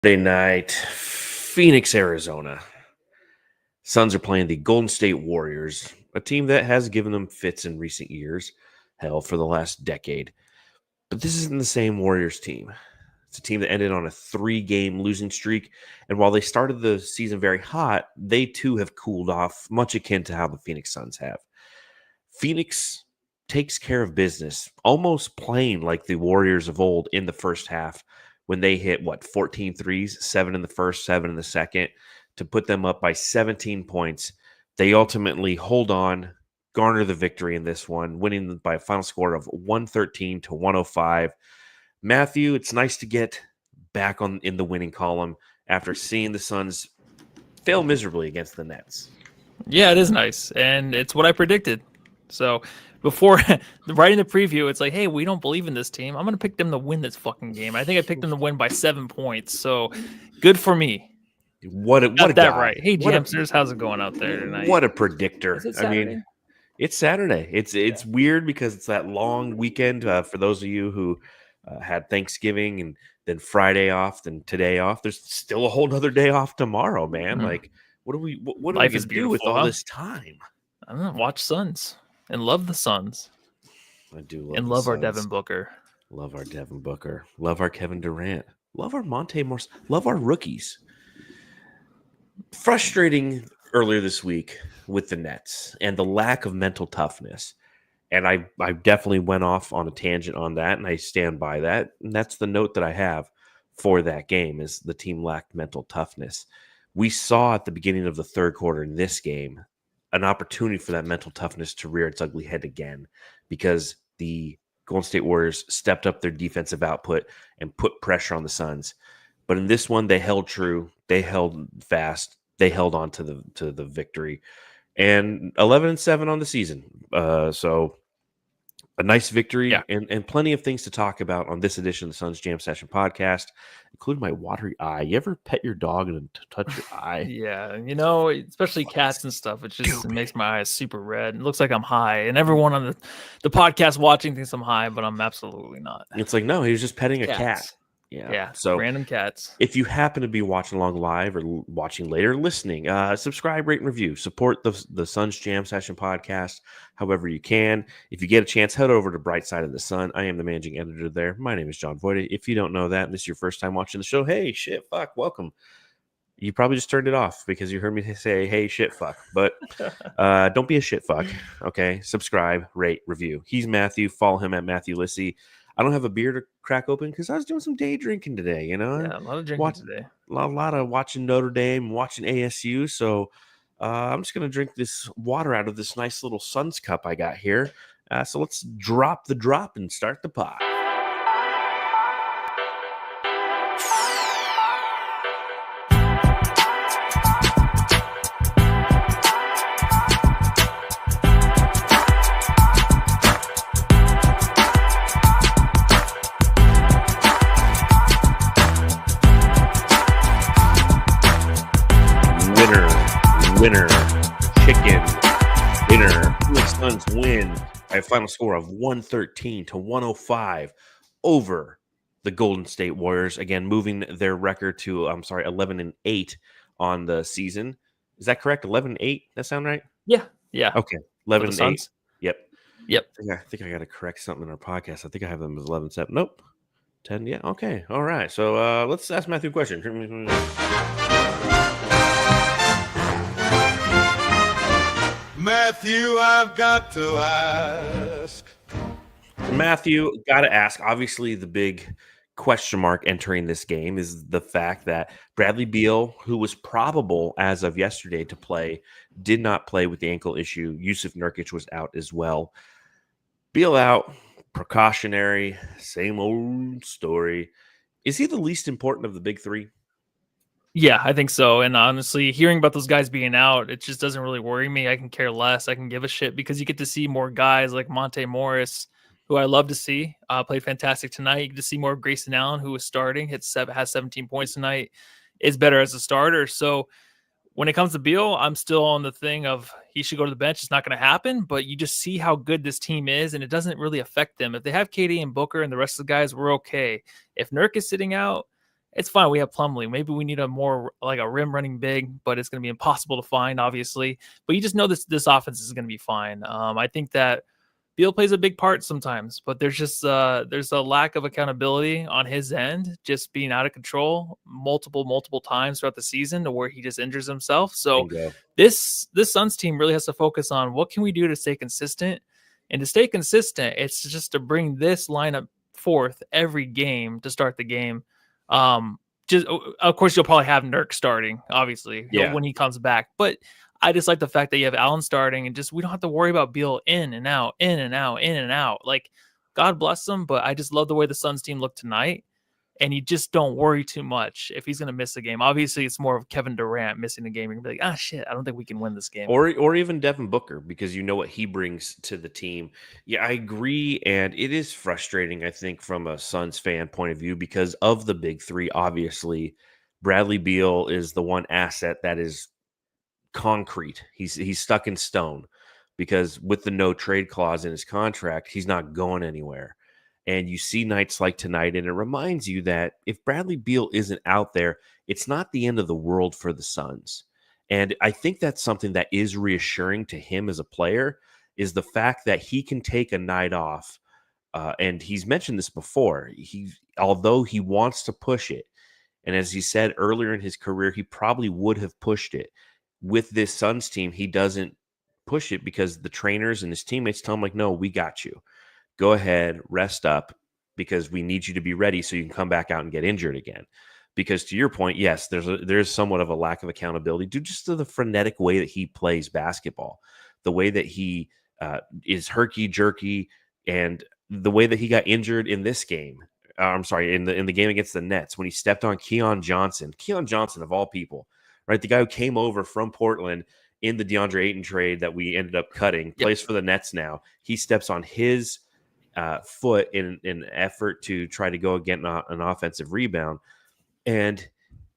Friday night, Phoenix, Arizona. Suns are playing the Golden State Warriors, a team that has given them fits in recent years, hell, for the last decade. But this isn't the same Warriors team. It's a team that ended on a 3-game losing streak, and while they started the season very hot, they too have cooled off, much akin to how the Phoenix Suns have. Phoenix takes care of business, almost playing like the Warriors of old in the first half when they hit, 14 threes, 7 in the first, 7 in the second, to put them up by 17 points. They ultimately hold on, garner the victory in this one, winning by a final score of 113 to 105. Matthew, it's nice to get back in the winning column after seeing the Suns fail miserably against the Nets. Yeah, it is nice, and it's what I predicted. So before writing the preview, it's like, hey, we don't believe in this team. I'm going to pick them to win this fucking game. I think I picked them to win by 7 points. So good for me. What a Got that guy. right. Hey, Jamsters, how's it going out there tonight? What a predictor. Is it Saturday? It's Saturday. It's weird because it's that long weekend for those of you who had Thanksgiving and then Friday off, then today off. There's still a whole other day off tomorrow, man. Mhm. Like, what are we Life going is to do with beautiful, all huh? this time? I don't know, watch Suns and love the Suns I do love and the love our Suns. Devin Booker. Love our Devin Booker. Love our Kevin Durant. Love our Monte Morris. Love our rookies. Frustrating earlier this week with the Nets and the lack of mental toughness. And I definitely went off on a tangent on that, and I stand by that. And that's the note that I have for that game is the team lacked mental toughness. We saw at the beginning of the third quarter in this game an opportunity for that mental toughness to rear its ugly head again because the Golden State Warriors stepped up their defensive output and put pressure on the Suns. But in this one, they held true. They held fast. They held on to the victory. And 11-7 on the season. So a nice victory and plenty of things to talk about on this edition of the Suns Jam Session podcast, including my watery eye. You ever pet your dog and touch your eye? Yeah, especially cats and stuff. It makes my eyes super red. It looks like I'm high, and everyone on the podcast watching thinks I'm high, but I'm absolutely not. It's like, no, he was just petting a cat. Yeah. So random cats. If you happen to be watching along live or watching later, listening, subscribe, rate, and review. Support the Suns Jam Session podcast however you can. If you get a chance, head over to Bright Side of the Sun. I am the managing editor there. My name is John Voida. If you don't know that and this is your first time watching the show, hey, shit, fuck, welcome. You probably just turned it off because you heard me say, hey, shit, fuck. But don't be a shit fuck, okay? Subscribe, rate, review. He's Matthew. Follow him at Matthew Lissy. I don't have a beer to crack open because I was doing some day drinking today, Yeah, a lot of drinking today. A lot of watching Notre Dame, watching ASU. So I'm just going to drink this water out of this nice little Suns cup I got here. So let's drop the drop and start the pod. Winner, chicken dinner. The Suns win by a final score of 113 to 105 over the Golden State Warriors. Again, moving their record to 11-8 on the season. Is that correct? 11-8? That sound right? Yeah. Okay, 11-8. Yep. I think I got to correct something in our podcast. I think I have them as 11-7. Nope. 10. Yeah. Okay. All right. So let's ask Matthew a question. Matthew, I've got to ask. Matthew, got to ask. Obviously, the big question mark entering this game is the fact that Bradley Beal, who was probable as of yesterday to play, did not play with the ankle issue. Yusuf Nurkic was out as well. Beal out, precautionary, same old story. Is he the least important of the big three? Yeah, I think so. And honestly, hearing about those guys being out, it just doesn't really worry me. I can care less. I can give a shit because you get to see more guys like Monte Morris, who I love to see, played fantastic tonight. You get to see more of Grayson Allen, who was starting, has 17 points tonight, is better as a starter. So when it comes to Beal, I'm still on the thing of he should go to the bench. It's not going to happen, but you just see how good this team is, and it doesn't really affect them. If they have KD and Booker and the rest of the guys, we're okay. If Nurk is sitting out, it's fine. We have Plumlee. Maybe we need a more like a rim running big, but it's going to be impossible to find, obviously. But you just know this offense is going to be fine. I think that Beal plays a big part sometimes, but there's a lack of accountability on his end, just being out of control multiple times throughout the season to where he just injures himself. So Bingo. this Suns team really has to focus on what can we do to stay consistent, and to stay consistent, it's just to bring this lineup forth every game to start the game. Just of course you'll probably have Nurk starting, obviously, when he comes back, but I just like the fact that you have Allen starting and just we don't have to worry about Beal in and out, in and out, in and out. Like, God bless them, but I just love the way the Suns team looked tonight. And you just don't worry too much if he's going to miss a game. Obviously, it's more of Kevin Durant missing a game. You're going to be like, shit, I don't think we can win this game. Or even Devin Booker, because you know what he brings to the team. Yeah, I agree. And it is frustrating, I think, from a Suns fan point of view, because of the big three, obviously, Bradley Beal is the one asset that is concrete. He's stuck in stone, because with the no trade clause in his contract, he's not going anywhere. And you see nights like tonight, and it reminds you that if Bradley Beal isn't out there, it's not the end of the world for the Suns. And I think that's something that is reassuring to him as a player, is the fact that he can take a night off. And he's mentioned this before. Although he wants to push it, and as he said earlier in his career, he probably would have pushed it. With this Suns team, he doesn't push it because the trainers and his teammates tell him, like, no, we got you. Go ahead, rest up, because we need you to be ready so you can come back out and get injured again. Because to your point, yes, there's somewhat of a lack of accountability due just to the frenetic way that he plays basketball, the way that he is herky-jerky, and the way that he got injured in this game. I'm sorry, in the game against the Nets, when he stepped on Keon Johnson of all people, right? The guy who came over from Portland in the DeAndre Ayton trade that we ended up cutting, plays for the Nets now. He steps on his foot in an effort to try to go against an offensive rebound. And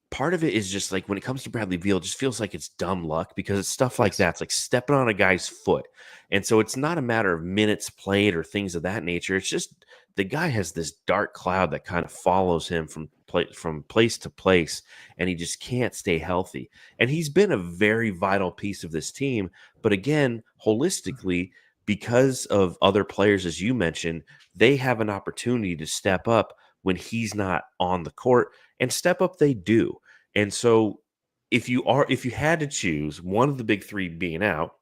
part of it is just like, when it comes to Bradley Beal, it just feels like it's dumb luck, because it's stuff like that. It's like stepping on a guy's foot. And so it's not a matter of minutes played or things of that nature. It's just the guy has this dark cloud that kind of follows him from place to place, and he just can't stay healthy. And he's been a very vital piece of this team. But again, holistically, because of other players, as you mentioned, they have an opportunity to step up when he's not on the court, and step up they do. And so if you had to choose one of the big three being out,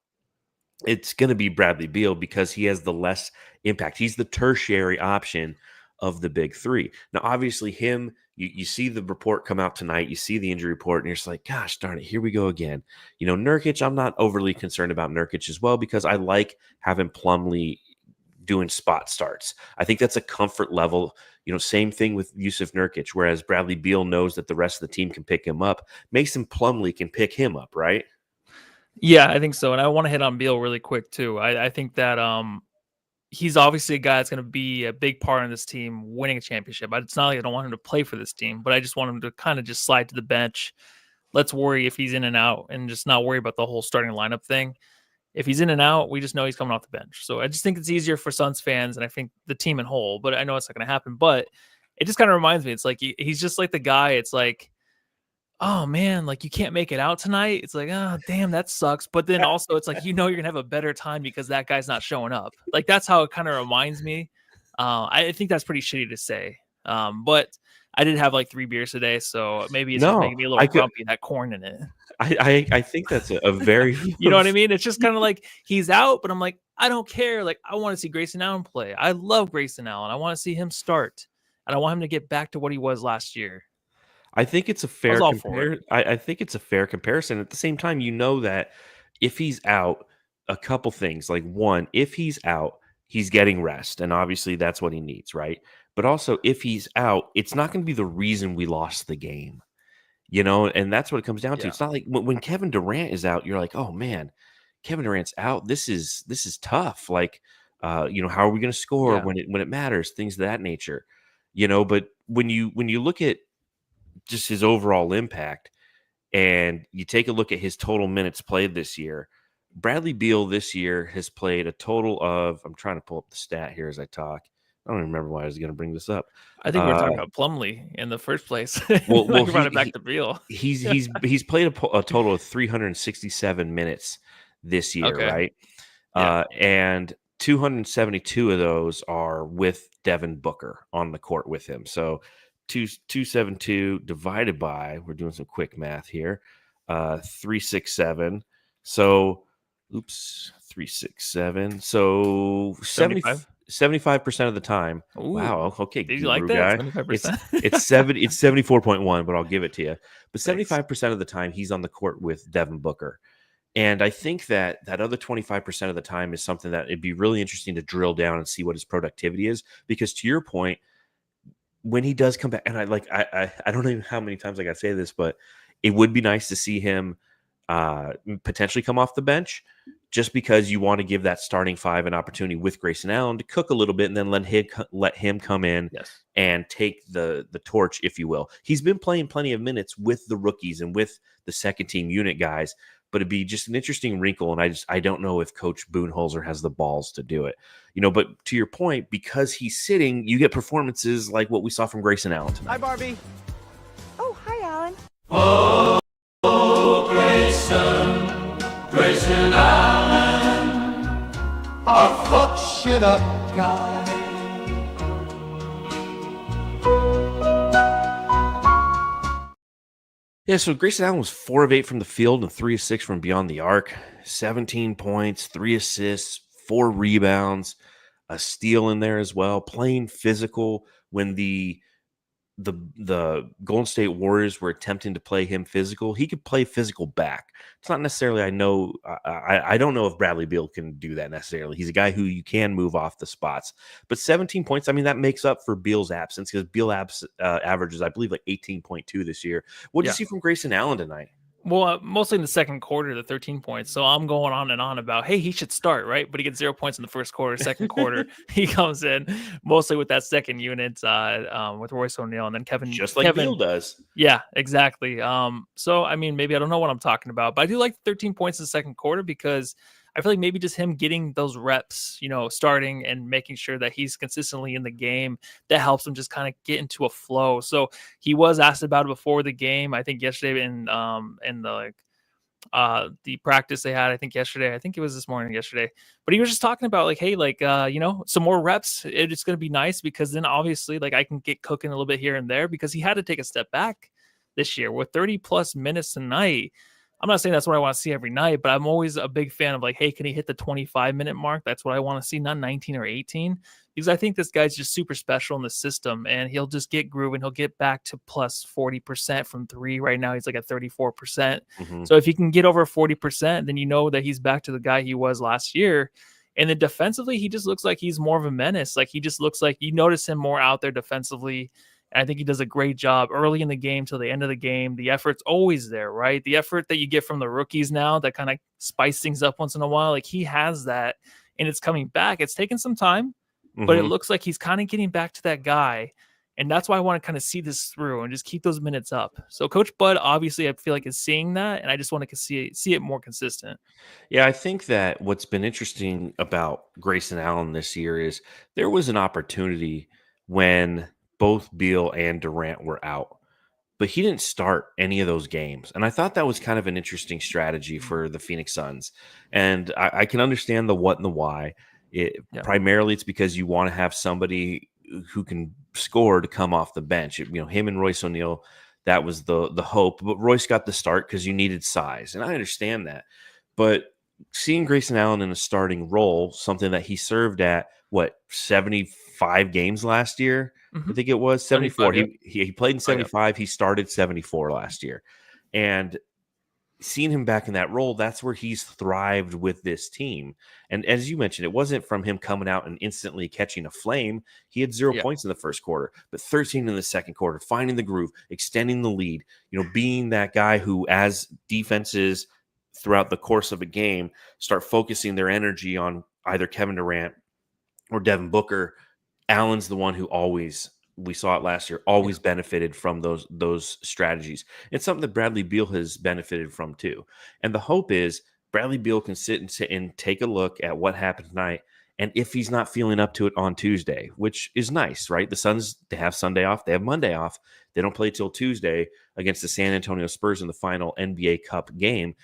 it's going to be Bradley Beal, because he has the less impact. He's the tertiary option of the big three. Now, obviously, you see the report come out tonight, you see the injury report, and you're just like, gosh darn it, here we go again. Nurkic, I'm not overly concerned about Nurkic as well, because I like having Plumlee doing spot starts. I think that's a comfort level. Same thing with Yusuf Nurkic, whereas Bradley Beal knows that the rest of the team can pick him up. Mason Plumlee can pick him up, right? Yeah, I think so. And I want to hit on Beal really quick too. I think that he's obviously a guy that's going to be a big part in this team winning a championship. It's not like I don't want him to play for this team, but I just want him to kind of just slide to the bench. Let's worry if he's in and out, and just not worry about the whole starting lineup thing. If he's in and out, we just know he's coming off the bench. So I just think it's easier for Suns fans, and I think the team in whole, but I know it's not going to happen. But it just kind of reminds me, it's like he's just like the guy, it's like, oh man, like you can't make it out tonight. It's like, oh damn, that sucks. But then also it's like, you're gonna have a better time because that guy's not showing up. Like, that's how it kind of reminds me. I think that's pretty shitty to say. But I did have like 3 beers today, so maybe it's just making me a little grumpy, that corn in it. I think that's a very you know what I mean? It's just kind of like he's out, but I'm like, I don't care. Like, I want to see Grayson Allen play. I love Grayson Allen. I want to see him start, and I want him to get back to what he was last year. I think it's a fair I think it's a fair comparison. At the same time, that if he's out, a couple things. Like, one, if he's out, he's getting rest, and obviously that's what he needs, right? But also, if he's out, it's not going to be the reason we lost the game, and that's what it comes down to. It's not like when Kevin Durant is out, you're like, oh man, Kevin Durant's out. This is tough. Like, how are we going to score when it matters? Things of that nature, But when you look at just his overall impact, and you take a look at his total minutes played this year, Bradley Beal this year has played a total of, I'm trying to pull up the stat here as I talk, I don't even remember why I was going to bring this up. I think we're talking about Plumlee in the first place. Well, Like run it back to Beal. He's played a total of 367 minutes this year, Okay. right? Yeah. And 272 of those are with Devin Booker on the court with him. So 272 divided by, we're doing some quick math here, 367. So, 367. So 75% of the time. Ooh. Wow. Okay. Did you like that? 75%. It's 74.1, but I'll give it to you. But 75% of the time he's on the court with Devin Booker. And I think that other 25% of the time is something that it'd be really interesting to drill down and see what his productivity is. Because to your point, when he does come back, and I don't know how many times I got to say this, but it would be nice to see him potentially come off the bench, just because you want to give that starting five an opportunity with Grayson Allen to cook a little bit, and then let him come in and take the torch, if you will. He's been playing plenty of minutes with the rookies and with the second team unit guys, but it'd be just an interesting wrinkle. And I don't know if Coach Budenholzer has the balls to do it, but to your point, because he's sitting, you get performances like what we saw from Grayson Allen tonight. Hi, Barbie. Oh, hi, Alan. Oh, Grayson Allen, a fuck shit up guy. Yeah, so Grayson Allen was 4 of 8 from the field and 3 of 6 from beyond the arc. 17 points, 3 assists, 4 rebounds, a steal in there as well. Playing physical when the Golden State Warriors were attempting to play him physical. He could play physical back. It's not necessarily, I don't know if Bradley Beal can do that necessarily. He's a guy who you can move off the spots. But 17 points, I mean, that makes up for Beal's absence, because Beal averages, I believe, like 18.2 this year. What did you see from Grayson Allen tonight? Well, mostly in the second quarter, the 13 points. So I'm going on and on about, hey, he should start, right? But he gets 0 points in the first quarter. Second quarter, he comes in mostly with that second unit with Royce O'Neal and then Kevin. Just like Beal does. Yeah, exactly. So, I mean, maybe I don't know what I'm talking about, but I do like 13 points in the second quarter, because I feel like maybe just him getting those reps, starting and making sure that he's consistently in the game, that helps him just kind of get into a flow. So he was asked about it before the game. I think yesterday in the practice they had, I think it was this morning yesterday, but he was just talking about like, hey, some more reps. It's going to be nice, because then obviously like I can get cooking a little bit here and there, because he had to take a step back this year with 30 plus minutes a night. I'm not saying that's what I want to see every night, but I'm always a big fan of like, hey, can he hit the 25-minute mark? That's what I want to see, not 19 or 18, because I think this guy's just super special in the system, and he'll just get grooving. He'll get back to plus 40% from three. Right now, he's like at 34%. Mm-hmm. So if he can get over 40%, then you know that he's back to the guy he was last year. And then defensively, he just looks like he's more of a menace. Like he just looks like you notice him more out there defensively. I think he does a great job early in the game till the end of the game. The effort's always there, right? The effort that you get from the rookies now that kind of spice things up once in a while, like he has that, and it's coming back. It's taken some time, but it looks like he's kind of getting back to that guy. And that's why I want to kind of see this through and just keep those minutes up. So Coach Bud, obviously, I feel like is seeing that, and I just want to see it more consistent. Yeah, I think that what's been interesting about Grayson Allen this year is there was an opportunity when both Beal and Durant were out, but he didn't start any of those games. And I thought that was kind of an interesting strategy for the Phoenix Suns. And I can understand the what and the why. Primarily, it's because you want to have somebody who can score to come off the bench. Him and Royce O'Neal, that was the hope. But Royce got the start because you needed size. And I understand that. But seeing Grayson Allen in a starting role, something that he served at, 75 games last year? I think it was 74. He played in 75. He started 74 last year. And seeing him back in that role, that's where he's thrived with this team. And as you mentioned, it wasn't from him coming out and instantly catching a flame. He had 0 points in the first quarter, but 13 in the second quarter, finding the groove, extending the lead, being that guy who, as defenses throughout the course of a game start focusing their energy on either Kevin Durant or Devin Booker, Allen's the one who always, we saw it last year, always benefited from those strategies. It's something that Bradley Beal has benefited from too. And the hope is Bradley Beal can sit and take a look at what happened tonight And if he's not feeling up to it on Tuesday, which is nice, right? The Suns, they have Sunday off. They have Monday off. They don't play till Tuesday against the San Antonio Spurs in the final NBA Cup game.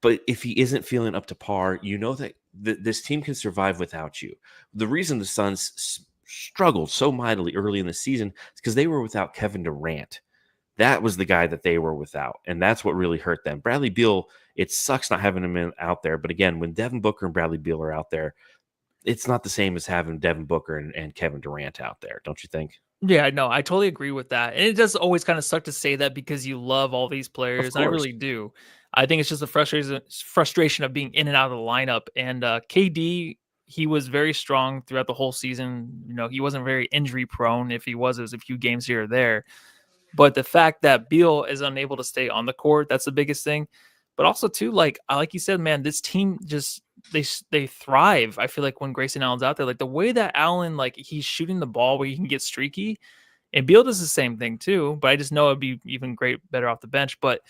But if he isn't feeling up to par, you know that this team can survive without you. The reason the Suns struggled so mightily early in the season is because they were without Kevin Durant. That was the guy that they were without, and that's what really hurt them. Bradley Beal, it sucks not having him out there. But again, when Devin Booker and Bradley Beal are out there, it's not the same as having Devin Booker and Kevin Durant out there, don't you think? Yeah, no, I totally agree with that. And it does always kind of suck to say that because you love all these players. And I really do. I think it's just the frustration of being in and out of the lineup. And KD, he was very strong throughout the whole season. You know, he wasn't very injury prone. If he was, it was a few games here or there. But the fact that Beal is unable to stay on the court, that's the biggest thing. But also, too, like you said, man, this team just they thrive. I feel like when Grayson Allen's out there, like the way that Allen, like he's shooting the ball where he can get streaky, and Beal does the same thing too. But I just know it'd be even better off the bench. But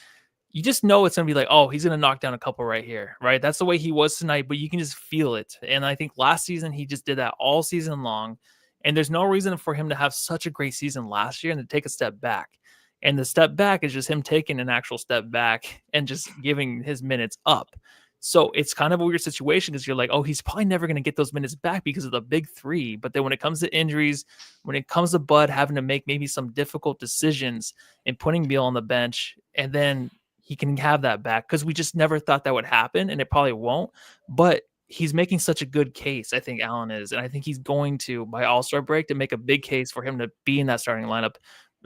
you just know it's gonna be like, oh, he's gonna knock down a couple right here, right? That's the way he was tonight, but you can just feel it. And I think last season he just did that all season long. And there's no reason for him to have such a great season last year and to take a step back. And the step back is just him taking an actual step back and just giving his minutes up. So it's kind of a weird situation because you're like, oh, he's probably never going to get those minutes back because of the big three. But then when it comes to injuries, when it comes to Bud having to make maybe some difficult decisions and putting Beal on the bench, and then he can have that back because we just never thought that would happen, and it probably won't. But he's making such a good case, I think Allen is. And I think he's going to, by All-Star break, to make a big case for him to be in that starting lineup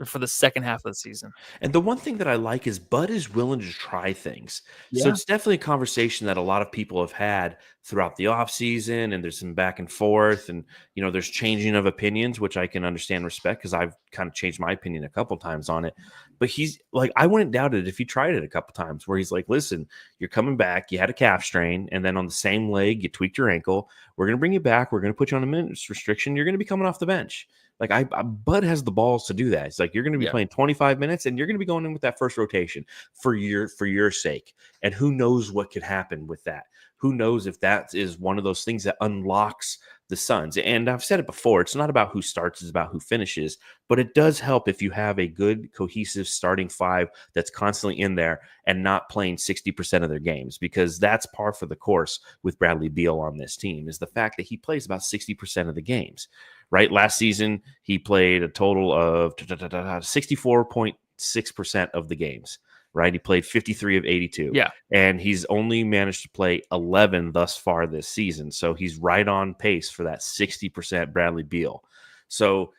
for the second half of the season. And the one thing that I like is Bud is willing to try things. Yeah. So it's definitely a conversation that a lot of people have had throughout the offseason, and there's some back and forth, and you know, there's changing of opinions, which I can understand and respect because I've kind of changed my opinion a couple times on it. But he's like, I wouldn't doubt it if he tried it a couple times where he's like, listen, you're coming back, you had a calf strain, and then on the same leg, you tweaked your ankle. We're going to bring you back. We're going to put you on a minutes restriction. You're going to be coming off the bench. Like Bud has the balls to do that. It's like, you're going to be playing 25 minutes and you're going to be going in with that first rotation for your sake. And who knows what could happen with that? Who knows if that is one of those things that unlocks the Suns? And I've said it before, it's not about who starts, it's about who finishes. But it does help if you have a good, cohesive starting five that's constantly in there and not playing 60% of their games, because that's par for the course with Bradley Beal on this team, is the fact that he plays about 60% of the games. Right? Last season, he played a total of 64.6% of the games. Right? He played 53 of 82. Yeah. And he's only managed to play 11 thus far this season. So he's right on pace for that 60% Bradley Beal. So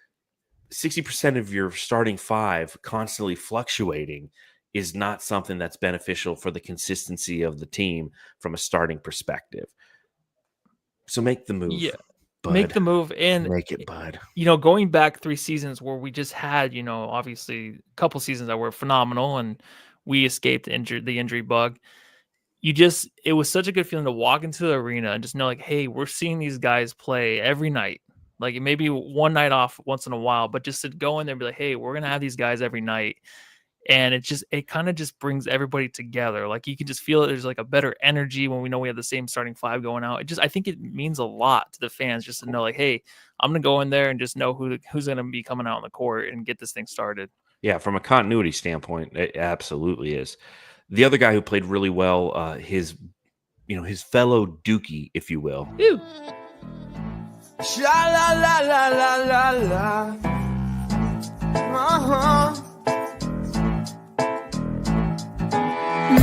60% of your starting five constantly fluctuating is not something that's beneficial for the consistency of the team from a starting perspective. So make the move. Yeah. Bud. Make the move and make it, Bud. You know, going back 3 seasons where we just had, you know, obviously a couple seasons that were phenomenal and we escaped the injury bug. It was such a good feeling to walk into the arena and just know, like, hey, we're seeing these guys play every night. Like, maybe one night off once in a while, but just to go in there and be like, hey, we're going to have these guys every night. And it kind of just brings everybody together. Like, you can just feel it. There's like a better energy when we know we have the same starting five going out. I think it means a lot to the fans just to know, like, hey, I'm going to go in there and just know who's going to be coming out on the court and get this thing started. Yeah, from a continuity standpoint, it absolutely is. The other guy who played really well, his fellow Dookie, if you will. Ew. Sha-la-la-la-la-la-la. Uh-huh.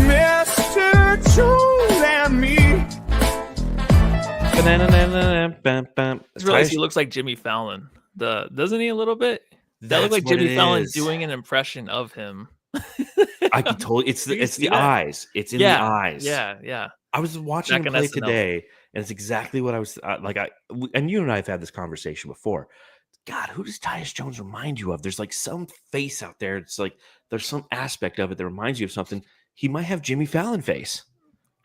Mr. Jones and me. I just realized he looks like Jimmy Fallon. Doesn't he a little bit? That looks like Jimmy Fallon doing an impression of him. I can totally. It's the eyes. It's in the eyes. Yeah. I was watching him play today, and it's exactly what I was and you and I have had this conversation before. God, who does Tyus Jones remind you of? There's like some face out there. It's like there's some aspect of it that reminds you of something. He might have Jimmy Fallon face.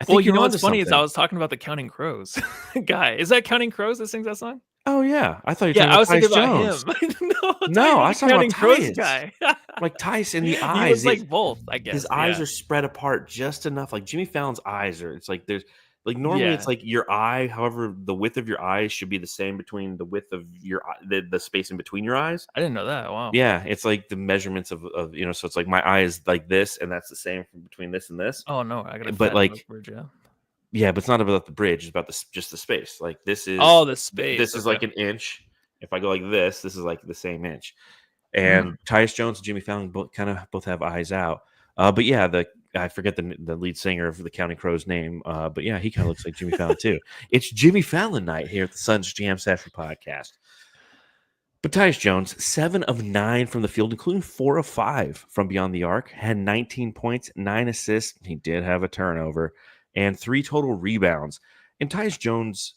Well, you know what's funny is I was talking about the Counting Crows guy. Is that Counting Crows that sings that song? Oh yeah, I thought you were talking about Tyus Jones. No, I was talking about Tyus guy. Like Tyus in the eyes. He was like both, I guess. His eyes are spread apart just enough. Like Jimmy Fallon's eyes are. It's like Like normally it's Yeah. like your eye, however, the width of your eyes should be the same between the width of your the space in between your eyes. I didn't know that. Wow. Yeah, it's like the measurements of so it's like my eye is like this, and that's the same from between this and this. Oh no, I got to But fatten those like, words, yeah. yeah, but it's not about the bridge; it's about just the space. Like Oh, the space. this is Okay. like an inch. If I go like this is like the same inch. Mm. And Tyus Jones and Jimmy Fallon both have eyes out. But yeah, I forget the lead singer of the Counting Crows name. But yeah, he kind of looks like Jimmy Fallon too. It's Jimmy Fallon night here at the Suns Jam Session podcast. But Tyus Jones, 7 of 9 from the field, including 4 of 5 from beyond the arc, had 19 points, 9 assists. He did have a turnover and 3 total rebounds. And Tyus Jones,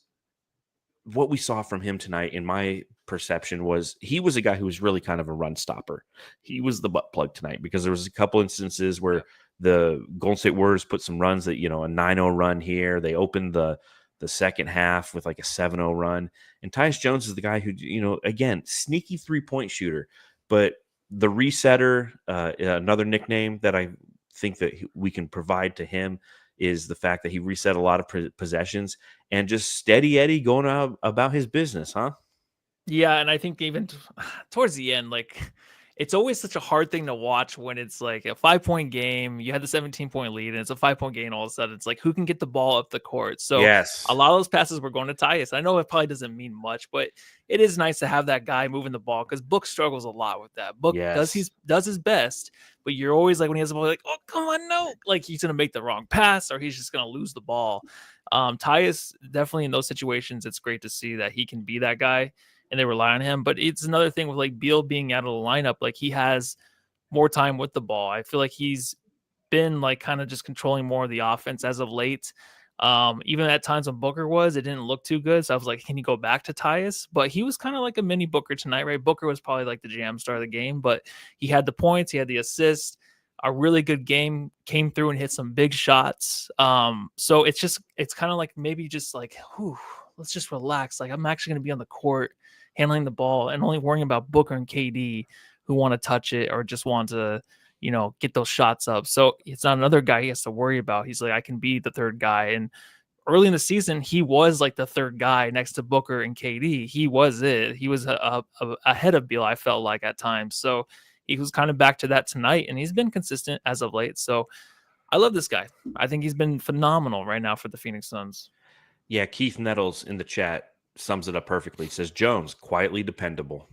what we saw from him tonight, in my perception, was he was a guy who was really kind of a run stopper. He was the butt plug tonight because there was a couple instances where the Golden State Warriors put some runs that, a 9-0 run here. They opened the second half with like a 7-0 run. And Tyus Jones is the guy who, again, sneaky 3-point shooter, but the resetter, another nickname that I think that we can provide to him is the fact that he reset a lot of possessions and just steady Eddie going out about his business, huh? Yeah, and I think even towards the end, like it's always such a hard thing to watch when it's like a 5-point game. You had the 17-point lead, and it's a 5-point game. All of a sudden, it's like who can get the ball up the court. So Yes. a lot of those passes were going to Tyus. I know it probably doesn't mean much, but it is nice to have that guy moving the ball because Book struggles a lot with that. Book does his best, but you're always like when he has the ball, like, oh come on, no, like he's gonna make the wrong pass or he's just gonna lose the ball. Tyus definitely in those situations, it's great to see that he can be that guy. And they rely on him. But it's another thing with like Beal being out of the lineup. Like he has more time with the ball. I feel like he's been like kind of just controlling more of the offense as of late. Even at times when Booker it didn't look too good. So I was like, can you go back to Tyus? But he was kind of like a mini Booker tonight, right? Booker was probably like the jam star of the game, but he had the points, he had the assists. A really good game, came through and hit some big shots. So it's kind of like maybe just like, whew, let's just relax. Like I'm actually going to be on the court handling the ball and only worrying about Booker and KD who want to touch it or just want to, get those shots up. So it's not another guy he has to worry about. He's like, I can be the third guy. And early in the season, he was like the third guy next to Booker and KD. He was it. He was ahead of Beal, I felt like at times. So he was kind of back to that tonight, and he's been consistent as of late. So I love this guy. I think he's been phenomenal right now for the Phoenix Suns. Yeah, Keith Nettles in the chat sums it up perfectly. He says, Jones, quietly dependable.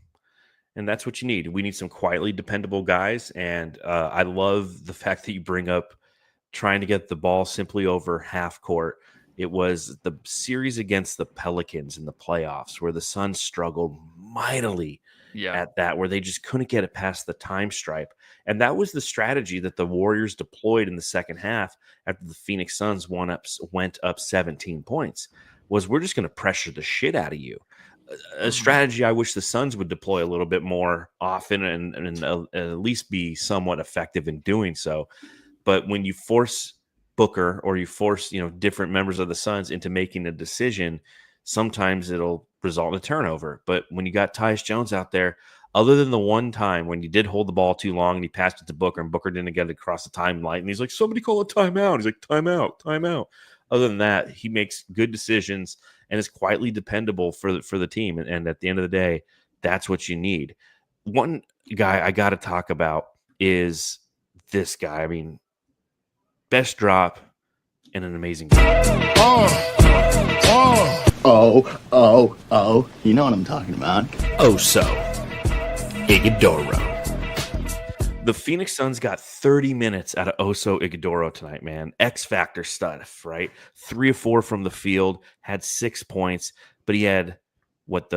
And that's what you need. We need some quietly dependable guys. And I love the fact that you bring up trying to get the ball simply over half court. It was the series against the Pelicans in the playoffs where the Suns struggled mightily at that, where they just couldn't get it past the time stripe. And that was the strategy that the Warriors deployed in the second half after the Phoenix Suns went up 17 points. Was we're just going to pressure the shit out of you. A strategy I wish the Suns would deploy a little bit more often and at least be somewhat effective in doing so. But when you force Booker or you force, different members of the Suns into making a decision, sometimes it'll result in a turnover. But when you got Tyus Jones out there, other than the one time when he did hold the ball too long and he passed it to Booker and Booker didn't get it across the timeline, and he's like, somebody call a timeout. He's like, timeout. Other than that, he makes good decisions and is quietly dependable for the team. And at the end of the day, that's what you need. One guy I got to talk about is this guy. I mean, best drop in an amazing game. Oh. You know what I'm talking about. Oso Ighodaro. The Phoenix Suns got 30 minutes out of Oso Ighodaro tonight, man. X Factor stuff, right? 3 of 4 from the field, had 6 points, but he had where's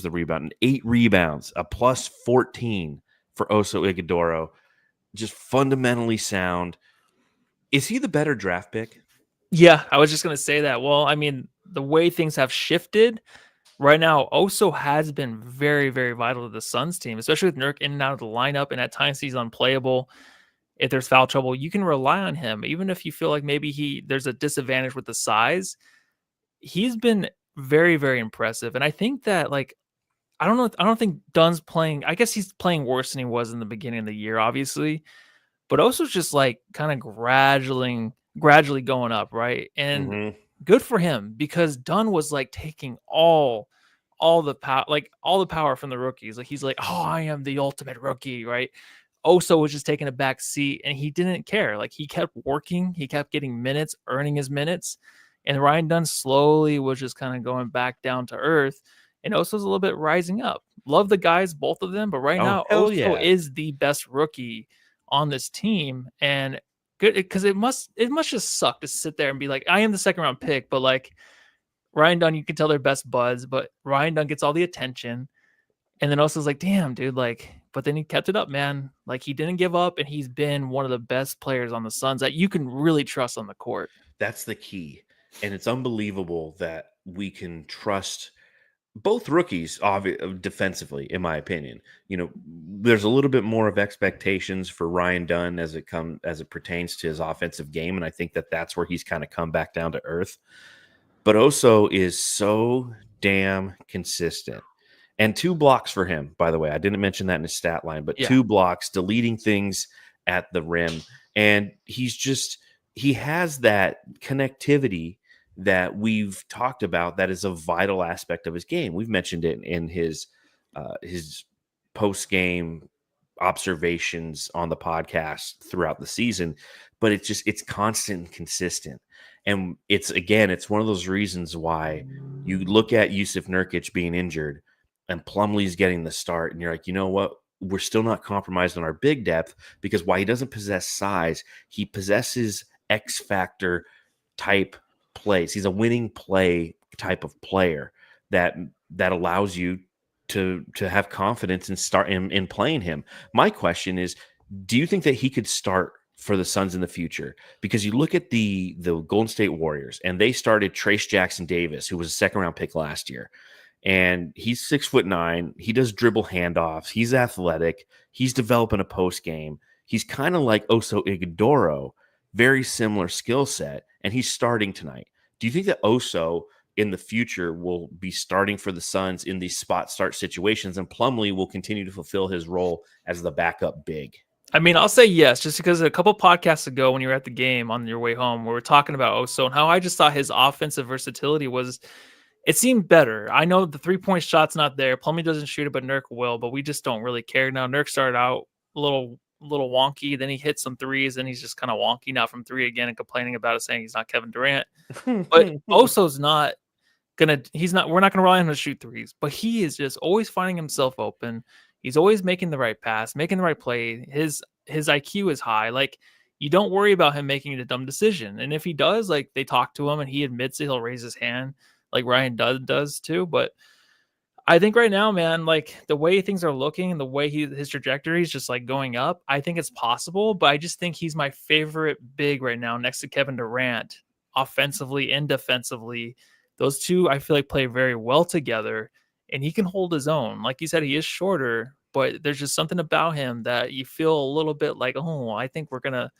the rebound? 8 rebounds, a plus 14 for Oso Ighodaro. Just fundamentally sound. Is he the better draft pick? Yeah, I was just going to say that. Well, I mean, the way things have shifted right now, Oso has been very, very vital to the Suns team, especially with Nurk in and out of the lineup, and at times he's unplayable. If there's foul trouble, you can rely on him, even if you feel like maybe there's a disadvantage with the size. He's been very, very impressive, and I think that I don't think Dunn's playing. I guess he's playing worse than he was in the beginning of the year, obviously, but Oso's just kind of gradually going up, right? And good for him, because Dunn was like taking all the power, like all the power from the rookies. Like he's like, oh, I am the ultimate rookie, right? Oso was just taking a back seat, and he didn't care. Like he kept working, he kept getting minutes, earning his minutes, and Ryan Dunn slowly was just kind of going back down to earth. And Oso's a little bit rising up. Love the guys, both of them, but right Oh, now hell Oso yeah. is the best rookie on this team, and good, because it must just suck to sit there and be like, I am the second round pick, but like Ryan Dunn, you can tell they're best buds, but Ryan Dunn gets all the attention. And then Oso's like, damn, dude, like, but then he kept it up, man. Like he didn't give up, and he's been one of the best players on the Suns that you can really trust on the court. That's the key. And it's unbelievable that we can trust both rookies defensively, in my opinion. There's a little bit more of expectations for Ryan Dunn as it pertains to his offensive game, and I think that that's where he's kind of come back down to earth. But Oso is so damn consistent. And 2 blocks for him, by the way. I didn't mention that in his stat line, but 2 blocks, deleting things at the rim. And he has that connectivity that we've talked about that is a vital aspect of his game. We've mentioned it in his post-game observations on the podcast throughout the season, but it's constant and consistent. And it's one of those reasons why you look at Yusuf Nurkic being injured and Plumlee's getting the start, and you're like, you know what? We're still not compromised on our big depth, because while he doesn't possess size, he possesses X factor type plays. He's a winning play type of player that allows you to have confidence and start in playing him. My question is, do you think that he could start for the Suns in the future? Because you look at the Golden State Warriors, and they started Trace Jackson Davis, who was a second round pick last year. And he's 6'9". He does dribble handoffs. He's athletic. He's developing a post game. He's kind of like Oso Ighodaro, very similar skill set. And he's starting tonight. Do you think that Oso in the future will be starting for the Suns in these spot start situations, and Plumlee will continue to fulfill his role as the backup big? I mean, I'll say yes, just because a couple podcasts ago when you were at the game on your way home, we were talking about Oso and how I just thought his offensive versatility it seemed better. I know the 3-point shot's not there. Plumlee doesn't shoot it, but Nurk will, but we just don't really care. Now, Nurk started out a little wonky. Then he hit some threes, and he's just kind of wonky now from 3 again and complaining about it, saying he's not Kevin Durant. But Oso's not we're not gonna rely on him to shoot threes, but he is just always finding himself open. He's always making the right pass, making the right play. His IQ is high. Like, you don't worry about him making a dumb decision. And if he does, like, they talk to him and he admits it, he'll raise his hand, like Ryan does too. But I think right now, man, like the way things are looking and the way his trajectory is just like going up, I think it's possible. But I just think he's my favorite big right now, next to Kevin Durant, offensively and defensively. Those two, I feel like, play very well together, and he can hold his own. Like you said, he is shorter, but there's just something about him that you feel a little bit like, oh, I think we're gonna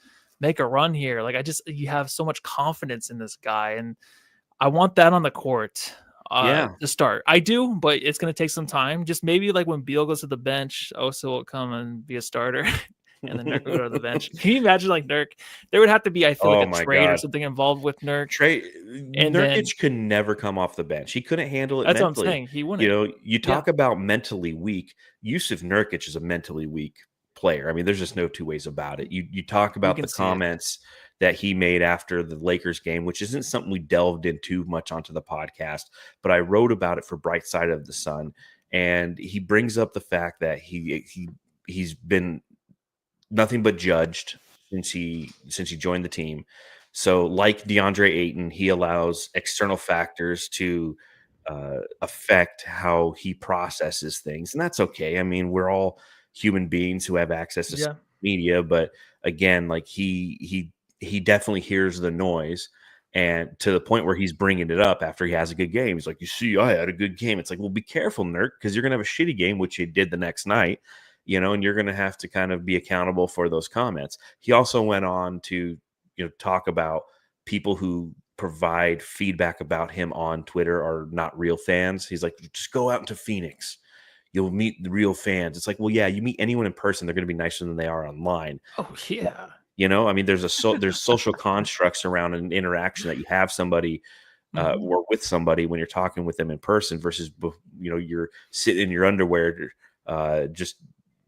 make a run here. Like, you have so much confidence in this guy, and I want that on the court to start. I do, but it's going to take some time. Just maybe like when Beal goes to the bench, Oso will come and be a starter, and then Nurk will go to the bench. Can you imagine, like, Nurk? There would have to be, I feel like, a trade or something involved with Nurk. Nurkic could never come off the bench. He couldn't handle it mentally. That's what I'm saying. He wouldn't. You talk about mentally weak. Yusuf Nurkic is a mentally weak player. I mean, there's just no two ways about it. You talk about the comments that he made after the Lakers game, which isn't something we delved into much onto the podcast, but I wrote about it for Bright Side of the Sun. And he brings up the fact that he's been nothing but judged since he joined the team. So like DeAndre Ayton, he allows external factors to affect how he processes things. And that's okay. I mean, we're all human beings who have access to social media, but again, like he definitely hears the noise, and to the point where he's bringing it up after he has a good game. He's like, you see, I had a good game. It's like, well, be careful, Nurk, because you're going to have a shitty game, which he did the next night, and you're going to have to kind of be accountable for those comments. He also went on to, talk about people who provide feedback about him on Twitter are not real fans. He's like, just go out into Phoenix. You'll meet the real fans. It's like, well, yeah, you meet anyone in person, they're going to be nicer than they are online. Oh, yeah. I mean, there's social constructs around an interaction that you have somebody or with somebody when you're talking with them in person versus, you're sitting in your underwear, just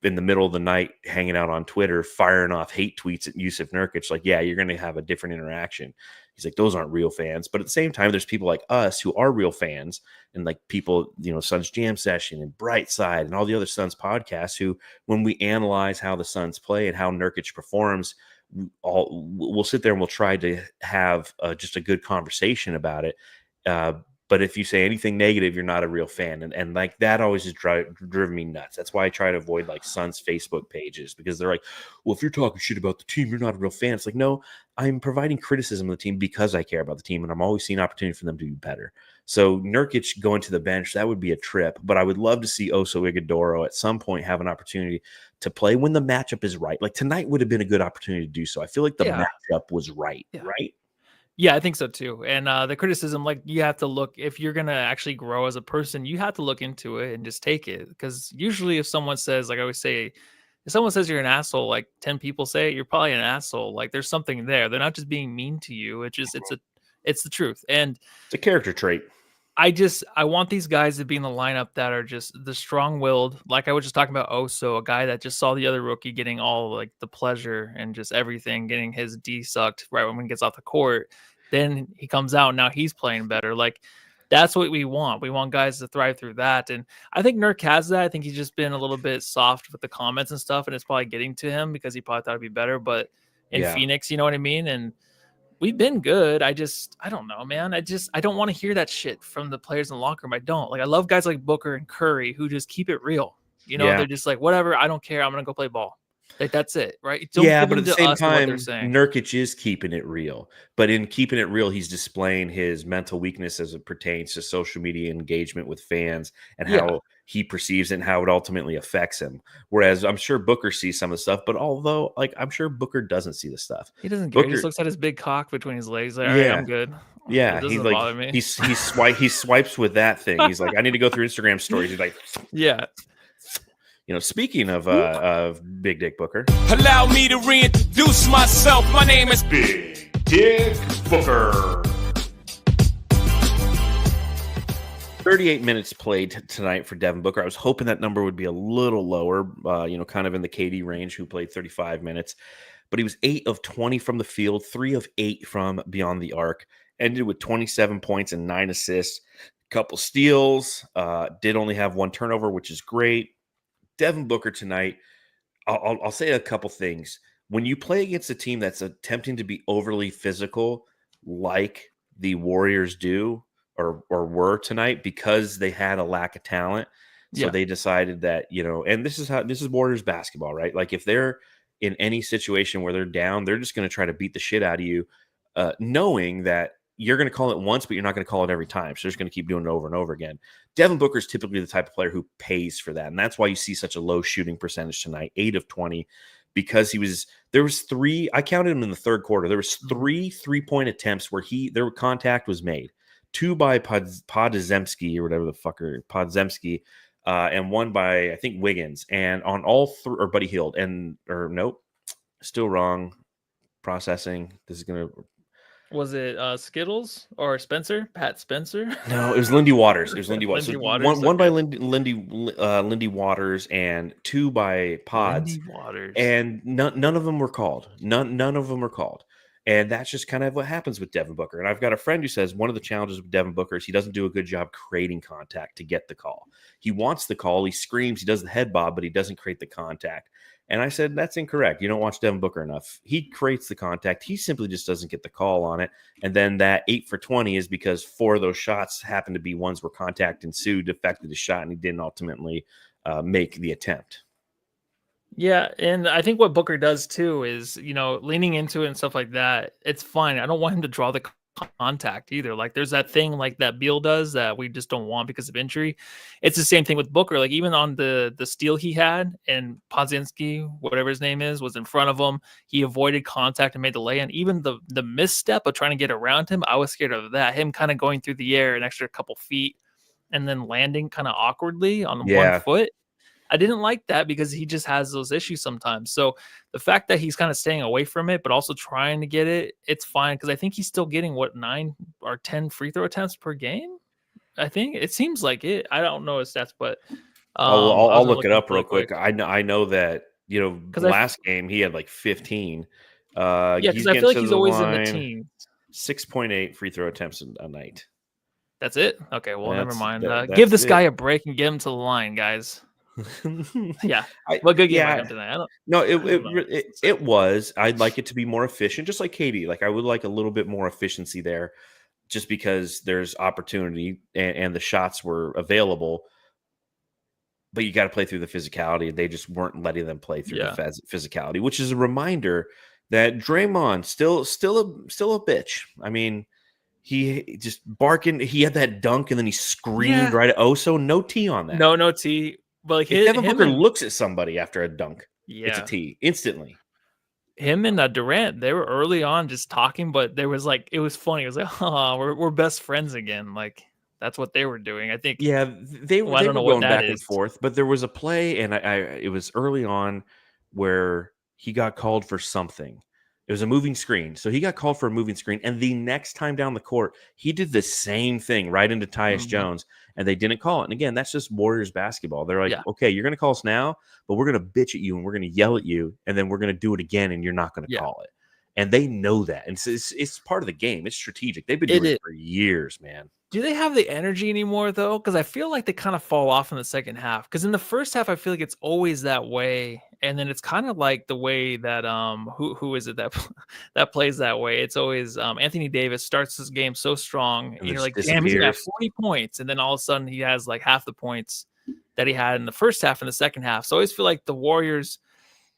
in the middle of the night, hanging out on Twitter, firing off hate tweets at Yusuf Nurkic. Like, yeah, you're going to have a different interaction. He's like, those aren't real fans. But at the same time, there's people like us who are real fans, and like people, Suns Jam Session and Brightside and all the other Suns podcasts who, when we analyze how the Suns play and how Nurkic performs, we'll sit there and we'll try to have just a good conversation about it. But if you say anything negative, you're not a real fan. And like that always has driven me nuts. That's why I try to avoid like Suns Facebook pages, because they're like, well, if you're talking shit about the team, you're not a real fan. It's like, no, I'm providing criticism of the team because I care about the team, and I'm always seeing opportunity for them to be better. So Nurkic going to the bench, that would be a trip. But I would love to see Oso Ighodaro at some point have an opportunity to play when the matchup is right. Like tonight would have been a good opportunity to do so. I feel like the matchup was right, right? Yeah, I think so too. And the criticism, like you have to look, if you're going to actually grow as a person, you have to look into it and just take it. Because usually if someone says, like I always say, if someone says you're an asshole, like 10 people say it, you're probably an asshole. Like there's something there. They're not just being mean to you. It's the truth. And it's a character trait. I want these guys to be in the lineup that are just the strong-willed. Like I was just talking about Oso, a guy that just saw the other rookie getting all like the pleasure and just everything, getting his D sucked right when he gets off the court. Then he comes out, now he's playing better. Like that's what we want. We want guys to thrive through that. And I think Nurk has that. I think he's just been a little bit soft with the comments and stuff, and it's probably getting to him because he probably thought it'd be better. But in Phoenix, you know what I mean? And we've been good. I don't know, man. I don't want to hear that shit from the players in the locker room. I don't. Like, I love guys like Booker and Curry who just keep it real. They're just like, whatever, I don't care. I'm going to go play ball. Like, that's it, right? But at the same time, Nurkic is keeping it real. But in keeping it real, he's displaying his mental weakness as it pertains to social media engagement with fans and how he perceives it and how it ultimately affects him. Whereas I'm sure Booker sees some of the stuff, but although, like, I'm sure Booker doesn't see the stuff. He doesn't care. He just looks at his big cock between his legs. Like, all right, I'm good. Yeah, it doesn't bother me. He swipes with that thing. He's like, I need to go through Instagram stories. He's like, yeah. Speaking of Big Dick Booker, allow me to reintroduce myself. My name is Big Dick Booker. 38 minutes played tonight for Devin Booker. I was hoping that number would be a little lower, kind of in the KD range, who played 35 minutes. But he was 8 of 20 from the field, 3 of 8 from beyond the arc, ended with 27 points and 9 assists, couple steals, did only have 1 turnover, which is great. Devin Booker tonight, I'll say a couple things. When you play against a team that's attempting to be overly physical, like the Warriors do or were tonight, because they had a lack of talent, so they decided that, and this is Warriors basketball, right? Like if they're in any situation where they're down, they're just going to try to beat the shit out of you, knowing that you're going to call it once, but you're not going to call it every time. So they're just going to keep doing it over and over again. Devin Booker is typically the type of player who pays for that. And that's why you see such a low shooting percentage tonight, 8 of 20, because there was 3, I counted him in the third quarter. There was 3 3-point attempts where their contact was made. 2 by Podzemski or whatever the fucker, Podzemski, and 1 by, I think, Wiggins. And on all 3, or Buddy Hield, nope, still wrong. Processing. This is going to. Was it Skittles or Spencer? Pat Spencer? No, it was Lindy Waters. Lindy Waters. One by Lindy Waters and 2 by Pods. Lindy Waters. And none of them were called. None of them were called. And that's just kind of what happens with Devin Booker. And I've got a friend who says one of the challenges with Devin Booker is he doesn't do a good job creating contact to get the call. He wants the call. He screams. He does the head bob, but he doesn't create the contact. And I said, that's incorrect. You don't watch Devin Booker enough. He creates the contact. He simply just doesn't get the call on it. And then that 8 for 20 is because 4 of those shots happened to be ones where contact ensued, affected the shot, and he didn't ultimately make the attempt. Yeah, and I think what Booker does too is, leaning into it and stuff like that, it's fine. I don't want him to draw the contact either. Like there's that thing like that Beal does that we just don't want because of injury. It's the same thing with Booker. Like even on the steal he had, and Podzinski, whatever his name is, was in front of him. He avoided contact and made the lay in. Even the misstep of trying to get around him, I was scared of that. Him kind of going through the air an extra couple feet and then landing kind of awkwardly on 1 foot. I didn't like that because he just has those issues sometimes. So the fact that he's kind of staying away from it, but also trying to get it, it's fine because I think he's still getting 9 or 10 free throw attempts per game. I think it seems like it. I don't know his stats, but I'll look it up real quick. I know that last game he had like 15. Yeah, because he's I getting feel like to he's the always in the line, team. 6.8 free throw attempts a night. That's it. Okay, well, never mind. That's give this it. guy a break and get him to the line, guys. Yeah, what good game I have tonight? It was. I'd like it to be more efficient, just like Katie. Like I would like a little bit more efficiency there, just because there's opportunity and the shots were available. But you got to play through the physicality. They just weren't letting them play through the physicality, which is a reminder that Draymond still a bitch. I mean, he just barking. He had that dunk and then he screamed right at Oso. No T on that. No T. But like if Devin Booker looks at somebody after a dunk, it's a T instantly. Him and Durant, they were early on just talking, but there was like, it was funny. It was like, we're best friends again. Like that's what they were doing. I think. Yeah, they were going back and forth, but there was a play, and it was early on where he got called for something. It was a moving screen. So he got called for a moving screen. And the next time down the court, he did the same thing right into Tyus Jones, and they didn't call it. And again, that's just Warriors basketball. They're like, okay, you're going to call us now, but we're going to bitch at you and we're going to yell at you, and then we're going to do it again, and you're not going to call it. And they know that. And it's part of the game. It's strategic. They've been doing it for years, man. Do they have the energy anymore, though? Because I feel like they kind of fall off in the second half. Because in the first half, I feel like it's always that way. And then it's kind of like the way that who is it that plays that way? It's always Anthony Davis starts this game so strong, and you're like, damn, he's got 40 points, and then all of a sudden he has like half the points that he had in the first half and the second half. So I always feel like the Warriors,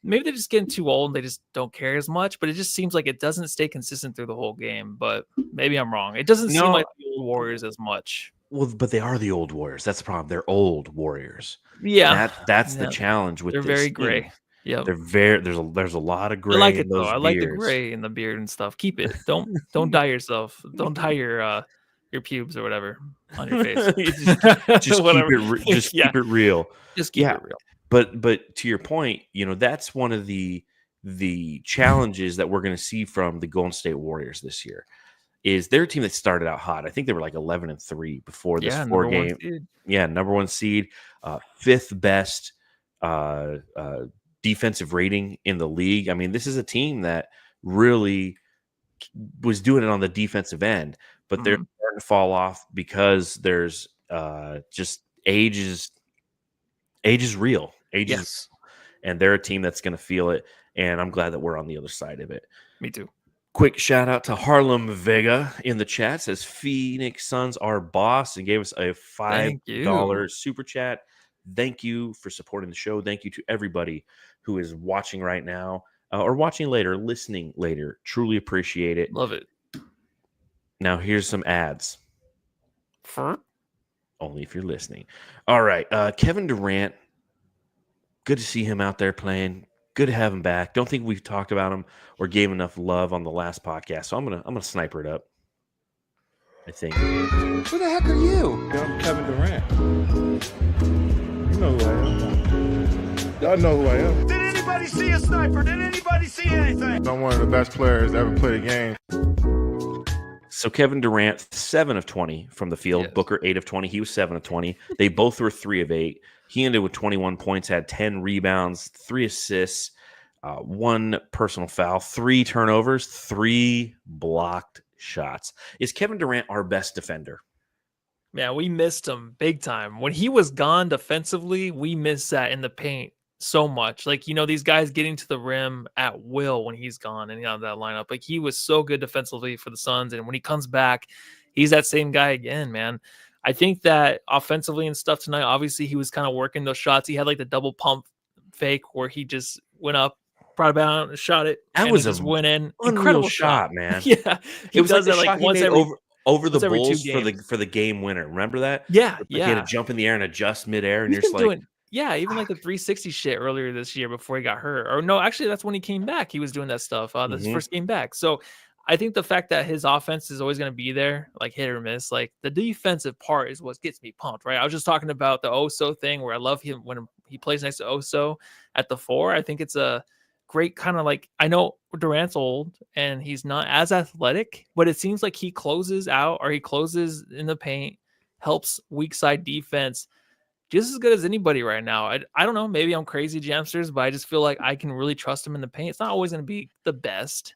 maybe they're just getting too old and they just don't care as much, but it just seems like it doesn't stay consistent through the whole game. But maybe I'm wrong. It doesn't seem like the old Warriors as much. Well, but they are the old Warriors. That's the problem. They're old Warriors. Yeah, that's the challenge with. They're very gray. Yeah, they're there's a lot of gray. I like it though. I like the gray in the beard and stuff. Keep it. Don't dye yourself. Don't dye your pubes or whatever on your face. just keep it real. Just keep it real. But to your point, that's one of the challenges that we're going to see from the Golden State Warriors this year. Is their team that started out hot. I think they were like 11-3 before this 4-game. Number 1 seed, 5th best defensive rating in the league. I mean, this is a team that really was doing it on the defensive end, but they're starting to fall off because there's just age is real. And they're a team that's going to feel it. And I'm glad that we're on the other side of it. Me too. Quick shout out to Harlem Vega in the chat. Says Phoenix Suns are boss, and gave us a $5 super chat. Thank you for supporting the show. Thank you to everybody who is watching right now or watching later, listening later. Truly appreciate it. Love it. Now here's some ads. Only if you're listening. All right. Kevin Durant. Good to see him out there playing. Good to have him back. Don't think we've talked about him or gave enough love on the last podcast. So I'm gonna sniper it up. I think. Who the heck are you? I'm Kevin Durant. You know who I am. Y'all know who I am. Did anybody see a sniper? Did anybody see anything? I'm one of the best players to ever play the game. So Kevin Durant, 7 of 20 from the field. Yes. Booker, 8 of 20. He was 7 of 20. They both were 3 of 8. He ended with 21 points, had 10 rebounds, 3 assists, 1 personal foul, 3 turnovers, 3 blocked shots. Is Kevin Durant our best defender? Yeah, we missed him big time. When he was gone defensively, we missed that in the paint so much. Like, these guys getting to the rim at will when he's gone and out of that lineup. Like, he was so good defensively for the Suns. And when he comes back, he's that same guy again, man. I think that offensively and stuff tonight, obviously he was kind of working those shots. He had like the double pump fake where he just went up, brought it down, and shot it. That was just went in. Incredible shot, man. Yeah, it was like the shot he made over the Bulls for the game winner. Remember that? Yeah, He had to jump in the air and adjust midair, and you're just like, even like the 360 shit earlier this year before he got hurt. Or no, actually, that's when he came back. He was doing that stuff. His first game back. So I think the fact that his offense is always going to be there, like hit or miss, like the defensive part is what gets me pumped, right? I was just talking about the Oso thing where I love him when he plays next to Oso at the 4. I think it's a great kind of like, I know Durant's old and he's not as athletic, but it seems like he closes out or he closes in the paint, helps weak side defense just as good as anybody right now. I don't know, maybe I'm crazy, Jamsters, but I just feel like I can really trust him in the paint. It's not always going to be the best,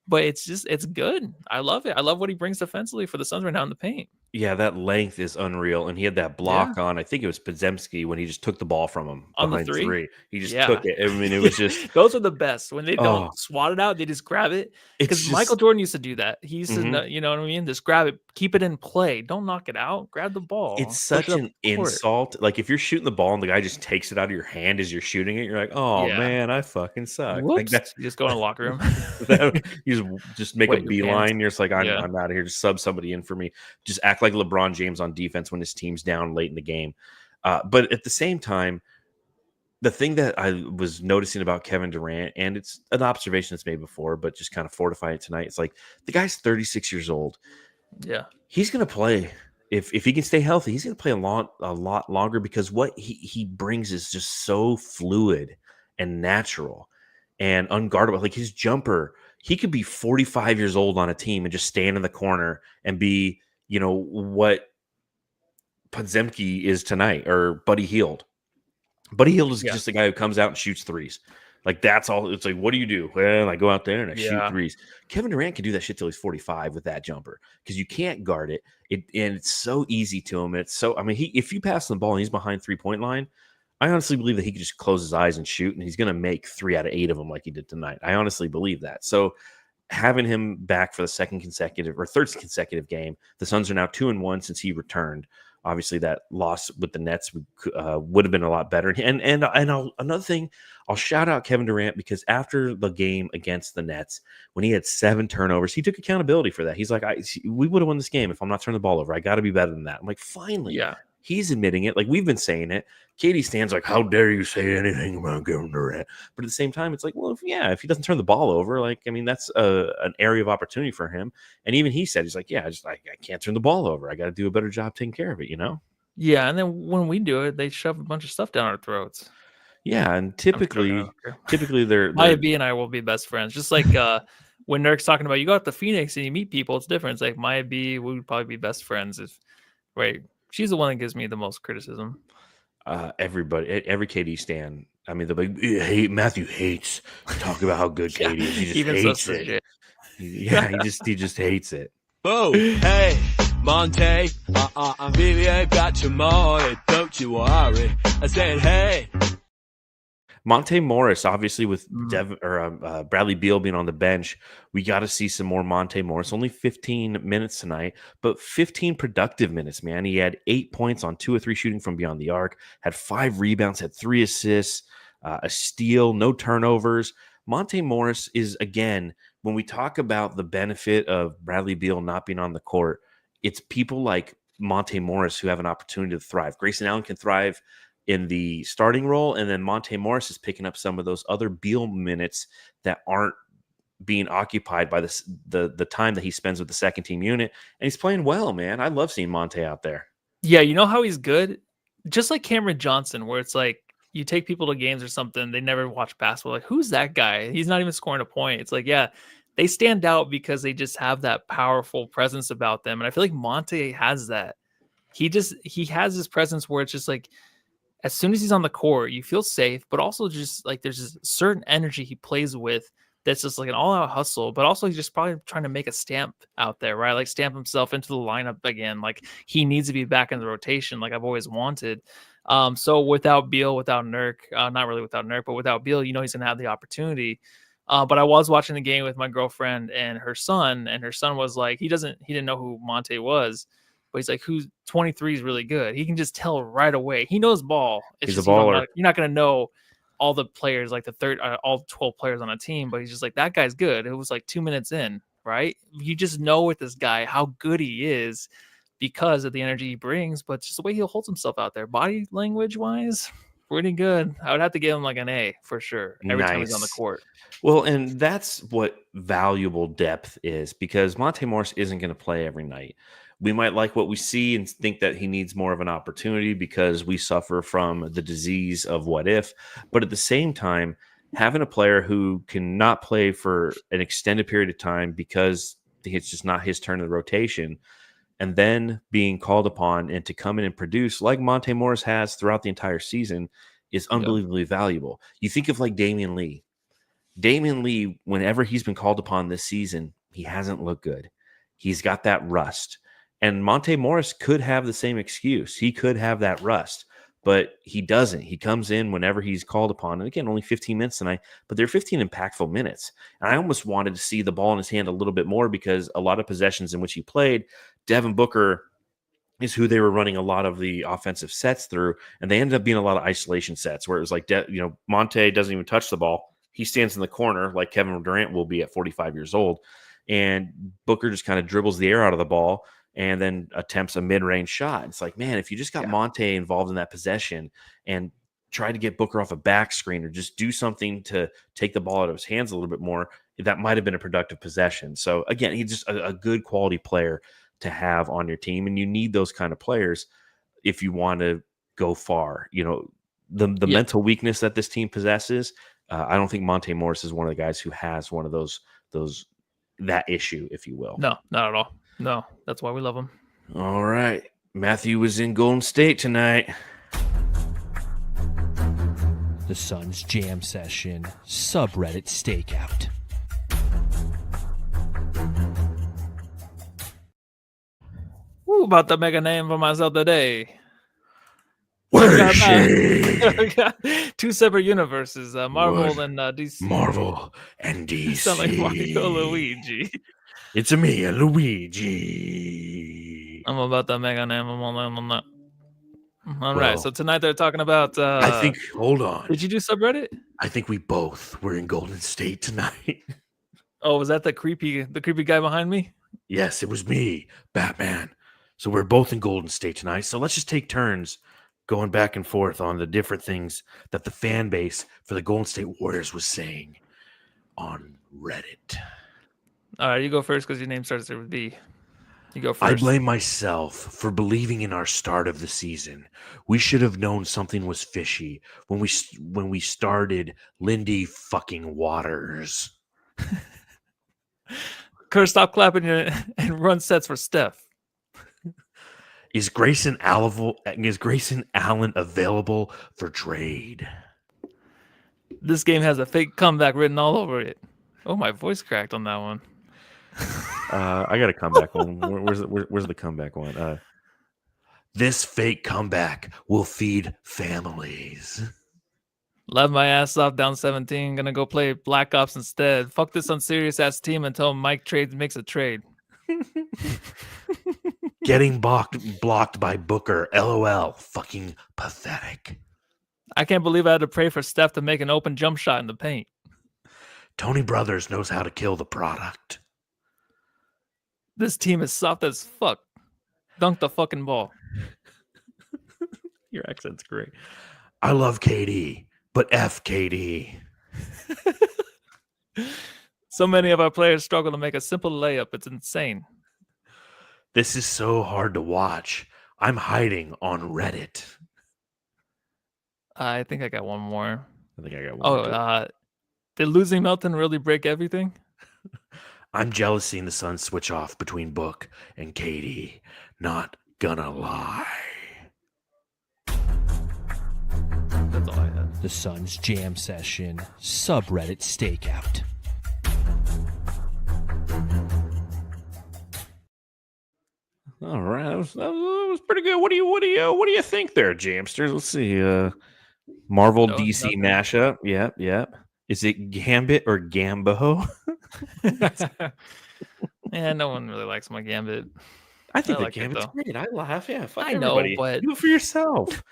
but it's good. I love it. I love what he brings defensively for the Suns right now in the paint. Yeah, that length is unreal. And he had that block on, I think it was Podziemski, when he just took the ball from him On the behind three? three. He just Yeah. took it. I mean, it was just Those are the best when they Oh. don't swat it out, they just grab it. it's Because just Michael Jordan used to do that. He used to, Mhm. you know what I mean? Just grab it, keep it in play. Don't knock it out. Grab the ball. It's push such it up an the court. insult. Like if you're shooting the ball and the guy just takes it out of your hand as you're shooting it, you're like, oh Yeah. man, I fucking suck. Like Whoops. that's You just go in the locker room. you just make Wet a your beeline. pants. You're just like, I'm Yeah. out of here. Just sub somebody in for me. Just act like LeBron James on defense when his team's down late in the game. But at the same time, the thing that I was noticing about Kevin Durant, and it's an observation that's made before, but just kind of fortify it tonight. It's like the guy's 36 years old. Yeah. He's going to play if he can stay healthy. He's going to play a lot longer because what he brings is just so fluid and natural and unguardable. Like his jumper, he could be 45 years old on a team and just stand in the corner and be, what Podziemski is tonight or Buddy Hield. Buddy Hield is Yeah. just a guy who comes out and shoots threes. Like that's all. It's like, what do you do? Well, I go out there and I shoot Yeah. threes. Kevin Durant can do that shit till he's 45 with that jumper because you can't guard it. And it's so easy to him. It's so. I mean, if you pass the ball and he's behind 3-point line, I honestly believe that he could just close his eyes and shoot, and he's going to make 3 out of 8 of them like he did tonight. I honestly believe that. So having him back for the third consecutive game, the Suns are now 2-1 since he returned. Obviously, that loss with the Nets would have been a lot better. And another thing, I'll shout out Kevin Durant because after the game against the Nets, when he had 7 turnovers, he took accountability for that. He's like, we would have won this game if I'm not turning the ball over. I got to be better than that. I'm like, finally. Yeah. He's admitting it. Like we've been saying it. Katie stands like, how dare you say anything about Kevin Durant? But at the same time, it's like, well, if he doesn't turn the ball over, like, I mean, that's an area of opportunity for him. And even he said, he's like, yeah, I can't turn the ball over. I got to do a better job taking care of it, Yeah. And then when we do it, they shove a bunch of stuff down our throats. Yeah. And I'm joking, I typically don't care. they're Maya B and I will be best friends. Just like when Nurk's talking about you go out to Phoenix and you meet people, it's different. It's like Maya B, we would probably be best friends if she's the one that gives me the most criticism. everybody, every KD stan. I mean, Matthew hates talk about how good KD is. He just Even hates so, it. Yeah, he just hates it. Oh, hey, Monte, I really ain't got your money, don't you worry. I said, hey. Monte Morris, obviously, with Bradley Beal being on the bench, we got to see some more Monte Morris. Only 15 minutes tonight, but 15 productive minutes, man. He had 8 points on 2 of 3 shooting from beyond the arc, had 5 rebounds, had 3 assists, a steal, no turnovers. Monte Morris is, again, when we talk about the benefit of Bradley Beal not being on the court, it's people like Monte Morris who have an opportunity to thrive. Grayson Allen can thrive in the starting role, and then Monte Morris is picking up some of those other Beal minutes that aren't being occupied by the time that he spends with the second team unit, and he's playing well, man. I love seeing Monte out there. Yeah, you know how he's good? Just like Cameron Johnson, where it's like you take people to games or something, they never watch basketball. Like, who's that guy? He's not even scoring a point. It's like, yeah, they stand out because they just have that powerful presence about them. And I feel like Monte has that. He has this presence where it's just like, as soon as he's on the court, you feel safe, but also just like there's this certain energy he plays with that's just like an all-out hustle, but also he's just probably trying to make a stamp out there, right? Like stamp himself into the lineup again. Like he needs to be back in the rotation like I've always wanted. So without Beal, without Nurk, not really without Nurk, but without Beal, he's going to have the opportunity. But I was watching the game with my girlfriend and her son was like, he didn't know who Monte was. But he's like, who's 23 is really good. He can just tell right away. He knows ball. He's a baller. You're not going to know all the players, like all 12 players on a team, but he's just like, that guy's good. It was like 2 minutes in, right? You just know with this guy how good he is because of the energy he brings, but just the way he holds himself out there, body language wise, pretty good. I would have to give him like an A for sure every time he's on the Nice. court. Well, and that's what valuable depth is, because Monte Morris isn't going to play every night. We might like what we see and think that he needs more of an opportunity because we suffer from the disease of what if. But at the same time, having a player who cannot play for an extended period of time because it's just not his turn in the rotation, and then being called upon and to come in and produce like Monte Morris has throughout the entire season is unbelievably valuable. You think of like Damian Lee. Damian Lee, whenever he's been called upon this season, he hasn't looked good. He's got that rust. And Monte Morris could have the same excuse. He could have that rust, but he doesn't. He comes in whenever he's called upon. And again, only 15 minutes tonight, but they're 15 impactful minutes. And I almost wanted to see the ball in his hand a little bit more, because a lot of possessions in which he played, Devin Booker is who they were running a lot of the offensive sets through. And they ended up being a lot of isolation sets where it was like, Monte doesn't even touch the ball. He stands in the corner like Kevin Durant will be at 45 years old. And Booker just kind of dribbles the air out of the ball and then attempts a mid-range shot. It's like, man, if you just got Monte involved in that possession and try to get Booker off a back screen or just do something to take the ball out of his hands a little bit more, that might have been a productive possession. So again, he's just a good quality player to have on your team. And you need those kind of players if you want to go far. The mental weakness that this team possesses, I don't think Monte Morris is one of the guys who has one of that issue, if you will. No, not at all. No, that's why we love him. All right. Matthew was in Golden State tonight. The Suns Jam Session Subreddit Stakeout. Woo, about to make a name for myself today. Where is she? We got two separate universes, Marvel and DC. Marvel and DC. You sound like Mario Luigi. It's a me, a Luigi. I'm about to make a name. All right, so tonight they're talking about. I think. Hold on. Did you do subreddit? I think we both were in Golden State tonight. Oh, was that the creepy guy behind me? Yes, it was me, Batman. So we're both in Golden State tonight. So let's just take turns going back and forth on the different things that the fan base for the Golden State Warriors was saying on Reddit. All right, you go first because your name starts with B. You go first. I blame myself for believing in our start of the season. We should have known something was fishy when we started Lindy fucking Waters. Kurt, stop clapping and run sets for Steph. Is Grayson Allen available for trade? This game has a fake comeback written all over it. Oh, my voice cracked on that one. I got a comeback one. Where's the comeback one? This fake comeback will feed families. Left my ass off down 17. Gonna go play Black Ops instead. Fuck this unserious ass team until Mike makes a trade. Getting blocked by Booker. LOL. Fucking pathetic. I can't believe I had to pray for Steph to make an open jump shot in the paint. Tony Brothers knows how to kill the product. This team is soft as fuck. Dunk the fucking ball. Your accent's great. I love KD, but F KD. So many of our players struggle to make a simple layup. It's insane. This is so hard to watch. I'm hiding on Reddit. I think I got one more. I think I got one. Did losing Melton really break everything? I'm jealous seeing the Suns switch off between Book and KD. Not gonna lie. That's all I had. The Suns Jam Session Subreddit Stakeout. All right, that was pretty good. What do you think there, Jamsters? Let's see. Marvel DC mashup. Yep. Is it Gambit or Gambo? Yeah, no one really likes my Gambit. I think the like Gambit's great. I laugh. Yeah, fuck I know, everybody. but Do it for yourself.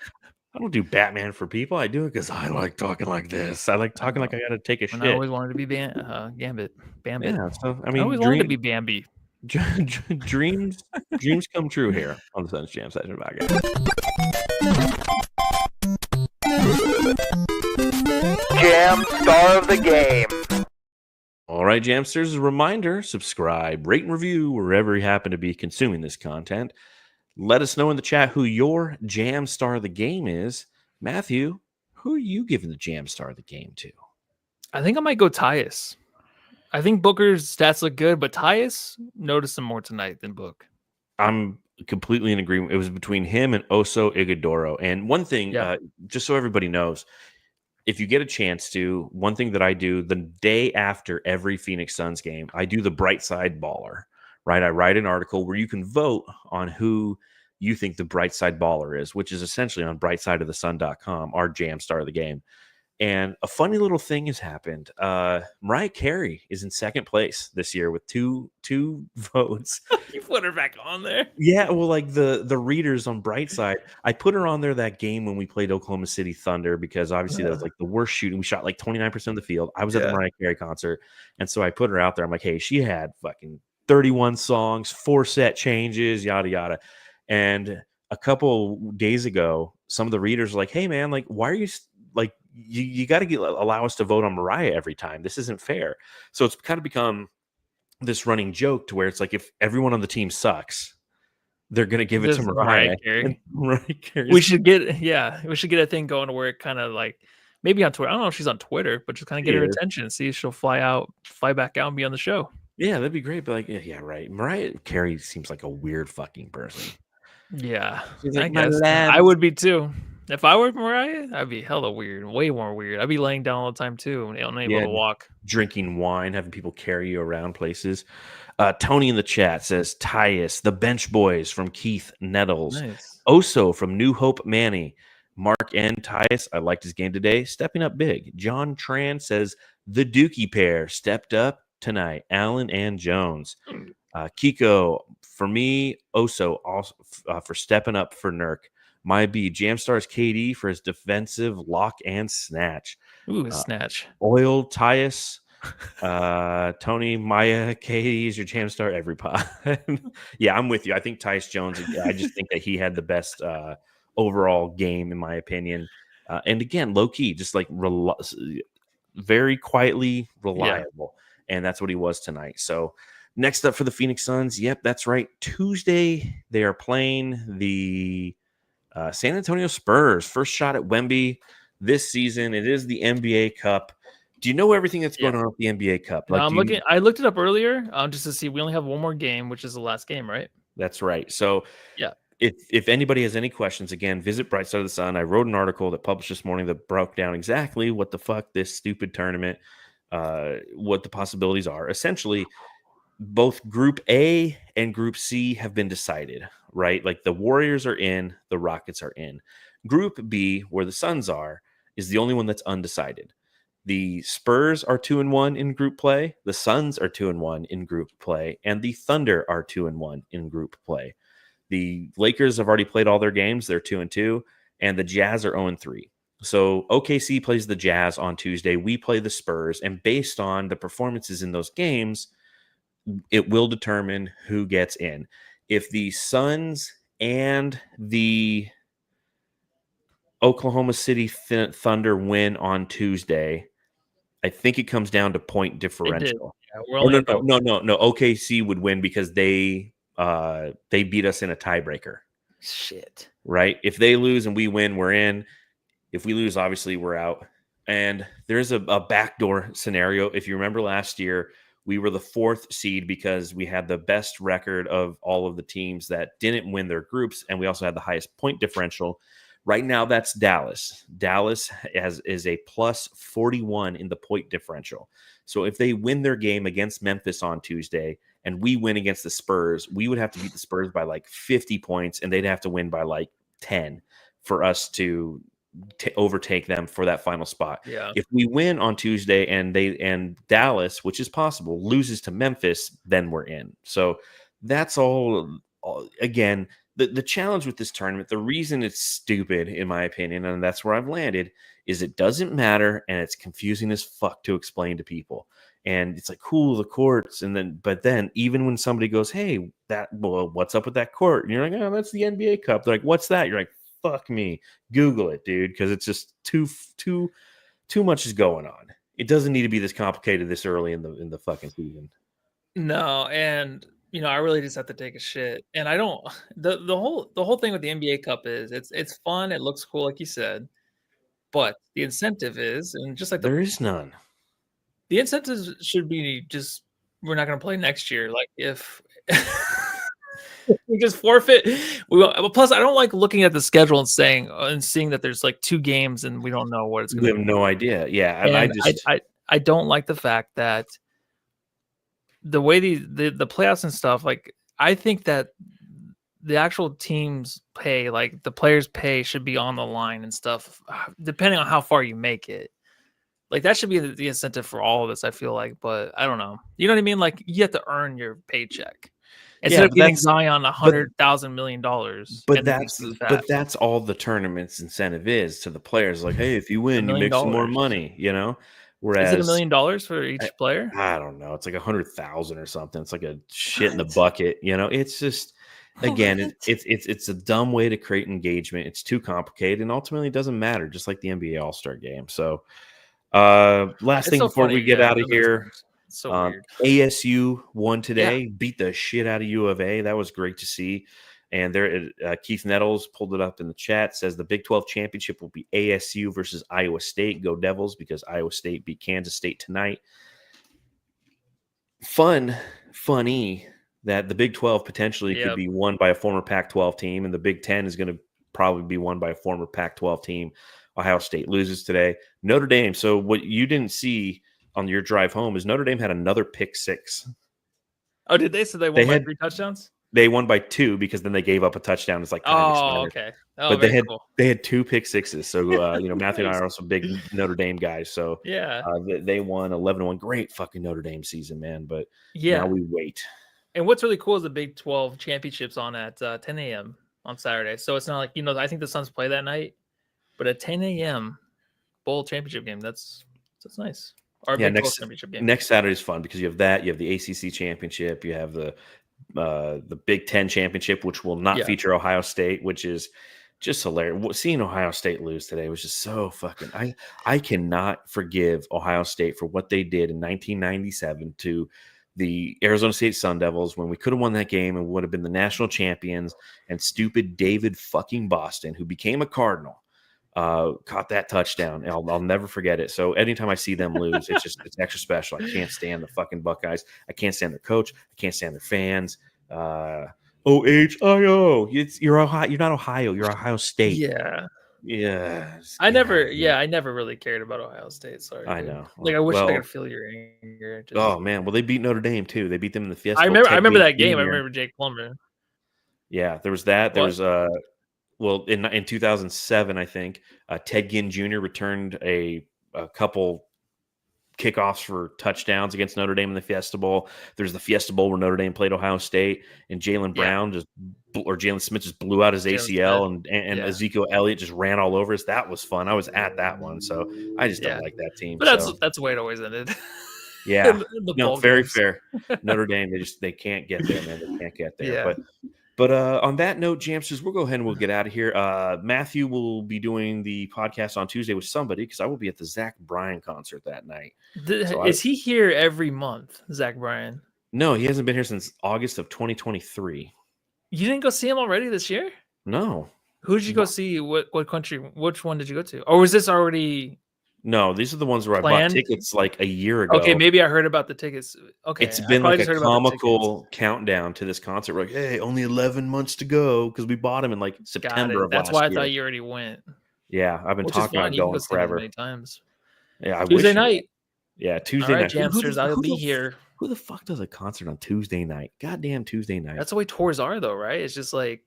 I don't do Batman for people. I do it because I like talking like this. I like talking like I got to take a shit. I always wanted to be Gambit. Bambit. Yeah, so I mean, I always wanted to be Bambi. dreams come true here on the Suns Jam Session podcast. Jam Star of the Game. All right, Jamsters, a reminder, subscribe, rate, and review wherever you happen to be consuming this content. Let us know in the chat who your Jam Star of the Game is. Matthew, who are you giving the Jam Star of the Game to? I think I might go Tyus. I think Booker's stats look good, but Tyus noticed him more tonight than Book. I'm completely in agreement. It was between him and Oso Ighodaro. And one thing, just so everybody knows, if you get a chance to, one thing that I do the day after every Phoenix Suns game, I do the bright side baller, right? I write an article where you can vote on who you think the bright side baller is, which is essentially on brightsideofthesun.com, our Jam Star of the Game. And a funny little thing has happened. Mariah Carey is in second place this year with two votes. You put her back on there? Yeah, well, like the readers on Brightside, I put her on there that game when we played Oklahoma City Thunder because obviously that was like the worst shooting. We shot like 29% of the field. I was at the Mariah Carey concert, and so I put her out there. I'm like, hey, she had fucking 31 songs, 4 set changes, yada yada. And a couple days ago, some of the readers were like, hey man, like, why are you like, you got to allow us to vote on Mariah every time. This isn't fair. So it's kind of become this running joke to where it's like, if everyone on the team sucks, they're going to give it to Mariah. We should get a thing going where it kind of like, maybe on Twitter. I don't know if she's on Twitter, but just kind of get her attention and see if she'll fly back out and be on the show. Yeah, that'd be great. But like, yeah, right. Mariah Carey seems like a weird fucking person. Yeah, she's like, I guess I would be too. If I were Mariah, I'd be hella weird, way more weird. I'd be laying down all the time too, unable to walk. Drinking wine, having people carry you around places. Tony in the chat says, Tyus, the Bench Boys from Keith Nettles. Nice. Oso from New Hope Manny. Mark N. Tyus, I liked his game today, stepping up big. John Tran says, the Dookie pair stepped up tonight. Allen and Jones. Kiko, for me, Oso also for stepping up for Nurk. My B, Jamstar's KD for his defensive lock and snatch. Ooh, snatch. Oil, Tyus, Tony, Maya, KD is your Jamstar every pod. Yeah, I'm with you. I think Tyus Jones, I just think that he had the best overall game, in my opinion. And again, low key, just like very quietly reliable. Yeah. And that's what he was tonight. So next up for the Phoenix Suns, yep, that's right. Tuesday, they are playing the San Antonio Spurs. First shot at Wemby this season. It is the NBA Cup. Do you know everything that's going on with the NBA Cup? Like, I looked it up earlier just to see. We only have one more game, which is the last game, right? That's right. So yeah, if anybody has any questions, again, visit Bright Side of the Sun. I wrote an article that published this morning that broke down exactly what the fuck this stupid tournament, what the possibilities are. Essentially, both Group A and Group C have been decided, right? Like the Warriors are in, the Rockets are in. Group B, where the Suns are, is the only one that's undecided. The Spurs are 2-1 in group play. The Suns are 2-1 in group play, and the Thunder are 2-1 in group play. The Lakers have already played all their games. They're 2-2, and the Jazz are 0-3. So OKC plays the Jazz on Tuesday. We play the Spurs, and based on the performances in those games, it will determine who gets in. If the Suns and the Oklahoma City Thunder win on Tuesday, I think it comes down to point differential. Yeah, no. OKC would win because they beat us in a tiebreaker. Shit. Right? If they lose and we win, we're in. If we lose, obviously we're out. And there's a backdoor scenario. If you remember last year, we were the 4th seed because we had the best record of all of the teams that didn't win their groups, and we also had the highest point differential. Right now, that's Dallas. Dallas is a plus 41 in the point differential. So if they win their game against Memphis on Tuesday and we win against the Spurs, we would have to beat the Spurs by like 50 points, and they'd have to win by like 10 for us to overtake them for that final spot. Yeah. If we win on Tuesday and Dallas, which is possible, loses to Memphis, then we're in. So that's all again, the challenge with this tournament, the reason it's stupid, in my opinion, and that's where I've landed, is it doesn't matter and it's confusing as fuck to explain to people. And it's like, cool, the courts, but then even when somebody goes, hey, what's up with that court? And you're like, oh, that's the NBA Cup. They're like, what's that? You're like, fuck me, Google it, dude, because it's just too too much is going on. It doesn't need to be this complicated this early in the fucking season. No, and I really just have to take a shit. And I don't the whole thing with the NBA Cup is it's fun, it looks cool, like you said, but the incentive is, and just like There is none. the incentives should be just we're not going to play next year. Like if we just forfeit, we won't. Plus, I don't like looking at the schedule and seeing that there's like 2 games and we don't know what it's going to be. We have no idea. Yeah, And I don't like the fact that the way the playoffs and stuff, like I think that the actual teams pay, like the players' pay should be on the line and stuff, depending on how far you make it. Like that should be the incentive for all of this, I feel like, but I don't know. You know what I mean? Like you have to earn your paycheck instead of giving Zion $100,000 million. But that's all the tournament's incentive is to the players. Like, hey, if you win, you make some more money. Whereas, is it $1 million for each player? I don't know. It's like 100,000 or something. It's like a shit in the bucket. It's just. Again, it's a dumb way to create engagement. It's too complicated, and ultimately it doesn't matter. Just like the NBA All-Star Game. So, last thing before we get out of here, so weird. ASU won today, beat the shit out of U of A. That was great to see. And there, Keith Nettles pulled it up in the chat. Says the Big 12 championship will be ASU versus Iowa State. Go Devils, because Iowa State beat Kansas State tonight. Funny. That the Big 12 potentially could be won by a former Pac-12 team, and the Big 10 is going to probably be won by a former Pac-12 team. Ohio State loses today. Notre Dame. So what you didn't see on your drive home is Notre Dame had another pick 6. Oh, did they? So they won by 3 touchdowns? They won by 2 because then they gave up a touchdown. It's like okay. But they had 2 pick 6s. So Matthew and I are also big Notre Dame guys. So they won 11-1. Great fucking Notre Dame season, man. But now we wait. And what's really cool is the Big 12 championships on at 10 a.m. on Saturday. So it's not like, I think the Suns play that night, but at 10 a.m. bowl championship game, that's nice. Our Big 12 championship game. Next Saturday is fun because you have that, you have the ACC championship, you have the Big 10 championship, which will not feature Ohio State, which is just hilarious. Seeing Ohio State lose today was just so fucking. I cannot forgive Ohio State for what they did in 1997 to the Arizona State Sun Devils when we could have won that game and would have been the national champions, and stupid David fucking Boston, who became a Cardinal, caught that touchdown. And I'll never forget it. So anytime I see them lose, it's extra special. I can't stand the fucking Buckeyes. I can't stand their coach. I can't stand their fans. OHIO. You're Ohio. You're not Ohio. You're Ohio State. Yeah. I never really cared about Ohio State. Sorry. I know. Like I wish I could feel your anger. Oh man. Well, they beat Notre Dame too. They beat them in the Fiesta. I remember that game. I remember Jake Plummer. Yeah, there was that. There was in 2007, I think, Ted Ginn Jr. returned a couple kickoffs for touchdowns against Notre Dame in the Fiesta Bowl. There's the Fiesta Bowl where Notre Dame played Ohio State, and Jalen Smith just blew out his ACL, and Ezekiel Elliott just ran all over us. That was fun. I was at that one, so I just don't like that team. But that's the way it always ended. Yeah, very fair. Notre Dame, they can't get there, man. They can't get there. Yeah. But on that note, Jamsters, we'll go ahead and we'll get out of here. Matthew will be doing the podcast on Tuesday with somebody because I will be at the Zach Bryan concert that night. Is he here every month, Zach Bryan? No, he hasn't been here since August of 2023. You didn't go see him already this year? No. Who did you go see? What country? Which one did you go to? Or was this already... No, these are the ones where I bought tickets like a year ago. Okay, maybe I heard about the tickets. Okay, it's been like a comical countdown to this concert. We're like, hey, only 11 months to go because we bought them in like September of last year. That's why I thought you already went. Yeah, I've been talking about going forever. Many times. Yeah, Tuesday night. Yeah, Tuesday night. Jamsters, I'll be here. Who the fuck does a concert on Tuesday night? Goddamn Tuesday night. That's the way tours are, though, right? It's just like,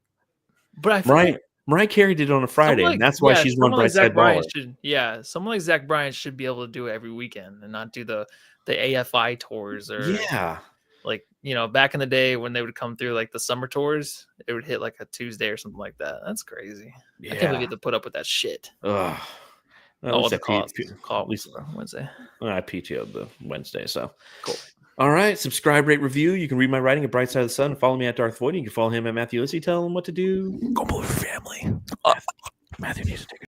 but I feel Mariah Carey did it on a Friday, and that's why she's won Brightside Baller. Someone like Zach Bryan should be able to do it every weekend and not do the AFI tours or like back in the day when they would come through like the summer tours, it would hit like a Tuesday or something like that. That's crazy. Yeah. I can't believe you have to put up with that shit. Ugh. Call Wednesday. I PTO'd the Wednesday, so cool. All right, subscribe, rate, review. You can read my writing at Bright Side of the Sun. Follow me at Darth Void. You can follow him at Matthew Lissy. Tell him what to do. Go move your family. Matthew needs to take a